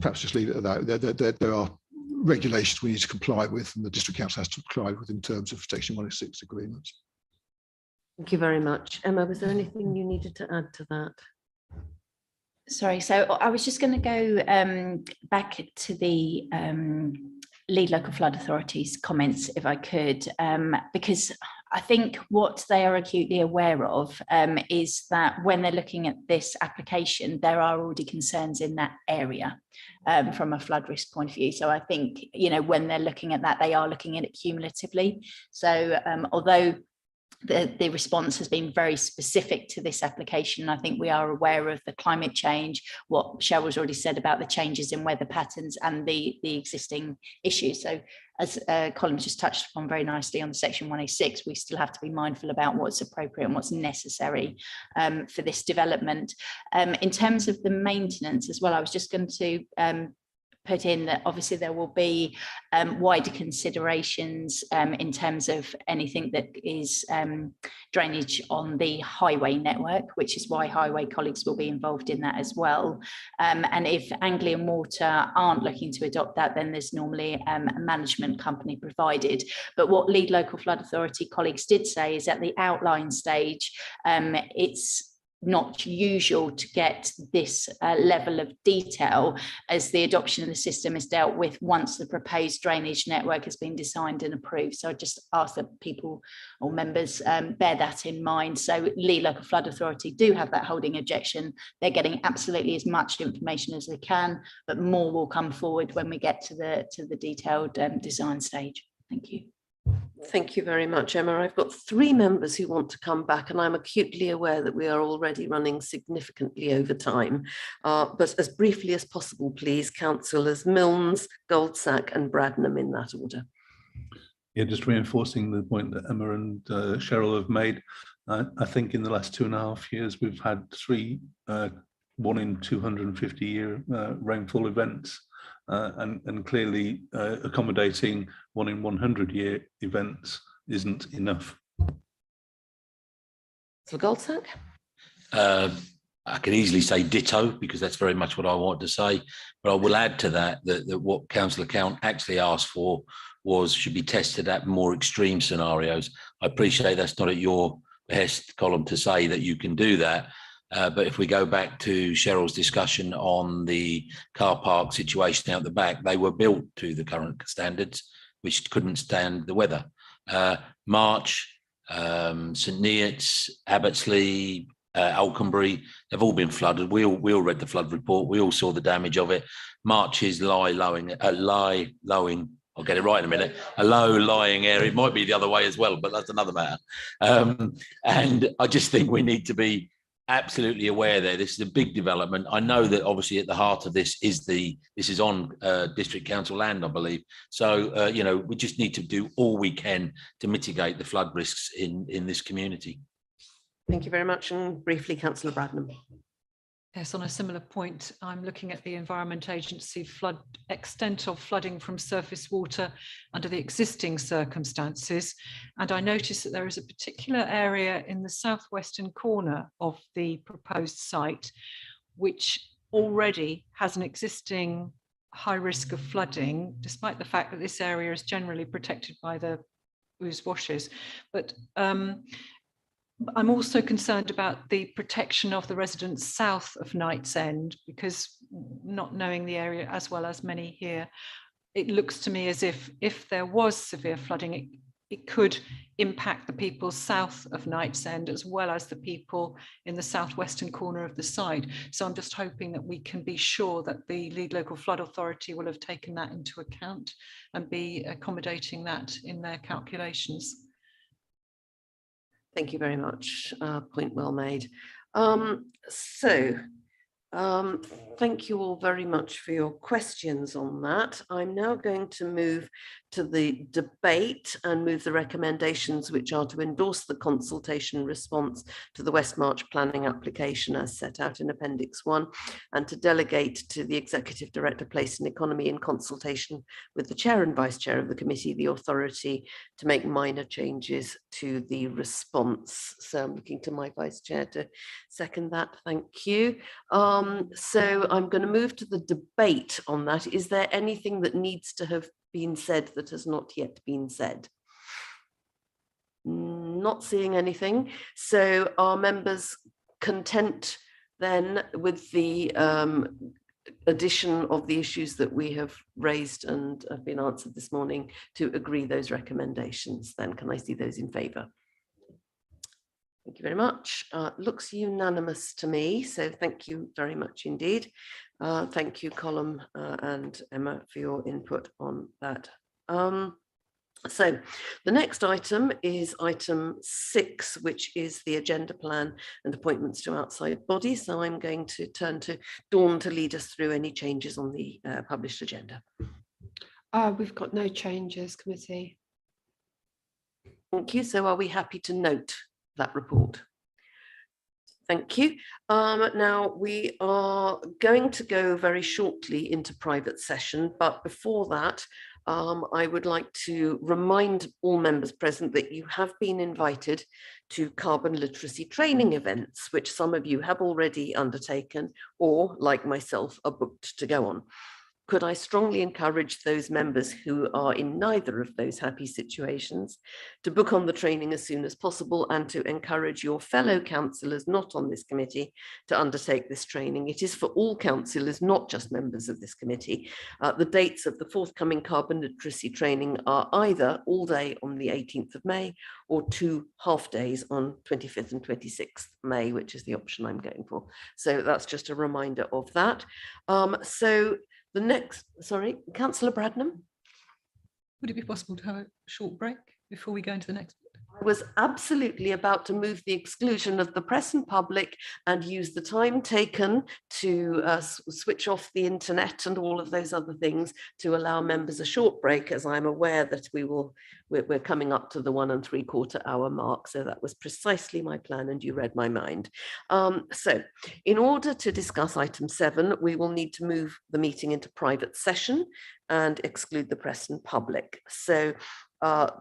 perhaps just leave it at that. There are regulations we need to comply with, and the District Council has to comply with in terms of Section 106 agreements. Thank you very much. Emma, was there anything you needed to add to that? Sorry, so I was just going to go back to the lead local flood authorities comments, if I could, because I think what they are acutely aware of is that when they're looking at this application, there are already concerns in that area from a flood risk point of view. So I think, you know, when they're looking at that, they are looking at it cumulatively. So although the response has been very specific to this application, I think we are aware of the climate change, what Cheryl's already said about the changes in weather patterns and the existing issues. So as Colin just touched upon very nicely on the Section 106, we still have to be mindful about what's appropriate and what's necessary for this development. In terms of the maintenance as well, I was just going to put in that obviously there will be wider considerations in terms of anything that is drainage on the highway network, which is why highway colleagues will be involved in that as well. And if Anglian Water aren't looking to adopt that, then there's normally a management company provided. But what lead local flood authority colleagues did say is at the outline stage, it's not usual to get this level of detail, as the adoption of the system is dealt with once the proposed drainage network has been designed and approved. So I just ask that people or members bear that in mind. So Lee Local Flood Authority do have that holding objection. They're getting absolutely as much information as they can, but more will come forward when we get to the detailed design stage. Thank you. Thank you very much, Emma. I've got 3 members who want to come back, and I'm acutely aware that we are already running significantly over time. But as briefly as possible, please, Councillors Milnes, Goldsack and Bradnam, in that order. Yeah, just reinforcing the point that Emma and Cheryl have made. I think in the last 2.5 years, we've had 3 1 in 250 year rainfall events. And clearly accommodating 1 in 100 year events isn't enough. So Goldsack? I could easily say ditto, because that's very much what I want to say, but I will add to that what Councillor Count actually asked for should be tested at more extreme scenarios. I appreciate that's not at your behest, Colin, to say that you can do that. But if we go back to Cheryl's discussion on the car park situation out the back, they were built to the current standards, which couldn't stand the weather. March, St Neots, Abbottsley, Alconbury, they've all been flooded. We all read the flood report. We all saw the damage of it. March is low-lying, I'll get it right in a minute, a low-lying area. It might be the other way as well, but that's another matter. And I just think we need to be absolutely aware there. This is a big development. I know that obviously at the heart of this is on district council land, I believe. So you know, we just need to do all we can to mitigate the flood risks in this community. Thank you very much. And briefly, Councillor Bradnam. Yes, on a similar point, I'm looking at the Environment Agency extent of flooding from surface water under the existing circumstances. And I noticed that there is a particular area in the southwestern corner of the proposed site, which already has an existing high risk of flooding, despite the fact that this area is generally protected by the ooze washes. But I'm also concerned about the protection of the residents south of Knight's End, because not knowing the area as well as many here, it looks to me as if there was severe flooding, it could impact the people south of Knight's End as well as the people in the southwestern corner of the site. So I'm just hoping that we can be sure that the Lead Local Flood Authority will have taken that into account and be accommodating that in their calculations. Thank you very much. Point well made. Thank you all very much for your questions on that. I'm now going to move to the debate and move the recommendations, which are to endorse the consultation response to the West March planning application as set out in Appendix 1, and to delegate to the Executive Director, Place and Economy, in consultation with the Chair and Vice Chair of the committee, the authority to make minor changes to the response. So I'm looking to my Vice Chair to second that. Thank you. So I'm going to move to the debate on that. Is there anything that needs to have been said that has not yet been said? Not seeing anything. So are members content then with the addition of the issues that we have raised and have been answered this morning to agree those recommendations? Then can I see those in favour? Thank you very much. Looks unanimous to me, so thank you very much indeed. Thank you, Colin and Emma, for your input on that. So the next item is item 6, which is the agenda plan and appointments to outside bodies. So I'm going to turn to Dawn to lead us through any changes on the published agenda. We've got no changes, committee. Thank you. So are we happy to note that report? Thank you. Now we are going to go very shortly into private session, but before that, I would like to remind all members present that you have been invited to carbon literacy training events, which some of you have already undertaken or, like myself, are booked to go on. Could I strongly encourage those members who are in neither of those happy situations to book on the training as soon as possible, and to encourage your fellow councillors not on this committee to undertake this training? It is for all councillors, not just members of this committee. The dates of the forthcoming carbon literacy training are either all day on the 18th of May or 2 half days on 25th and 26th May, which is the option I'm going for. So that's just a reminder of that. So the next, sorry, Councillor Bradnam. Would it be possible to have a short break before we go into the next? I was absolutely about to move the exclusion of the press and public and use the time taken to switch off the internet and all of those other things to allow members a short break, as I'm aware that we're coming up to the 1 3/4 hour mark. So that was precisely my plan, and you read my mind. So in order to discuss item 7, we will need to move the meeting into private session and exclude the press and public. So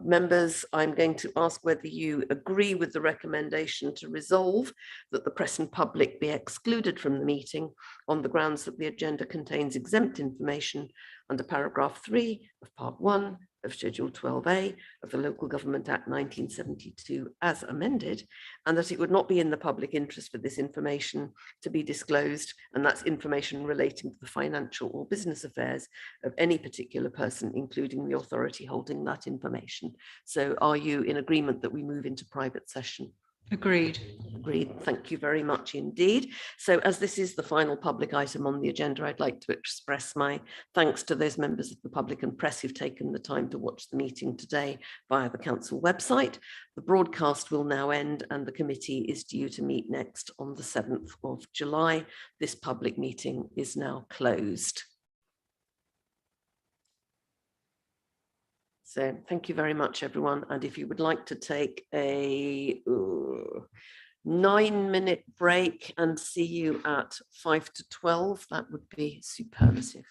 members, I'm going to ask whether you agree with the recommendation to resolve that the press and public be excluded from the meeting on the grounds that the agenda contains exempt information under paragraph 3 of part 1 of Schedule 12A of the Local Government Act 1972 as amended, and that it would not be in the public interest for this information to be disclosed, and that's information relating to the financial or business affairs of any particular person, including the authority holding that information. So are you in agreement that we move into private session? Agreed. Agreed. Thank you very much indeed. So as this is the final public item on the agenda, I'd like to express my thanks to those members of the public and press who've taken the time to watch the meeting today via the council website. The broadcast will now end, and the committee is due to meet next on the 7th of July. This public meeting is now closed. So thank you very much, everyone. And if you would like to take a 9-minute break and see you at 5 to 12, that would be superlative.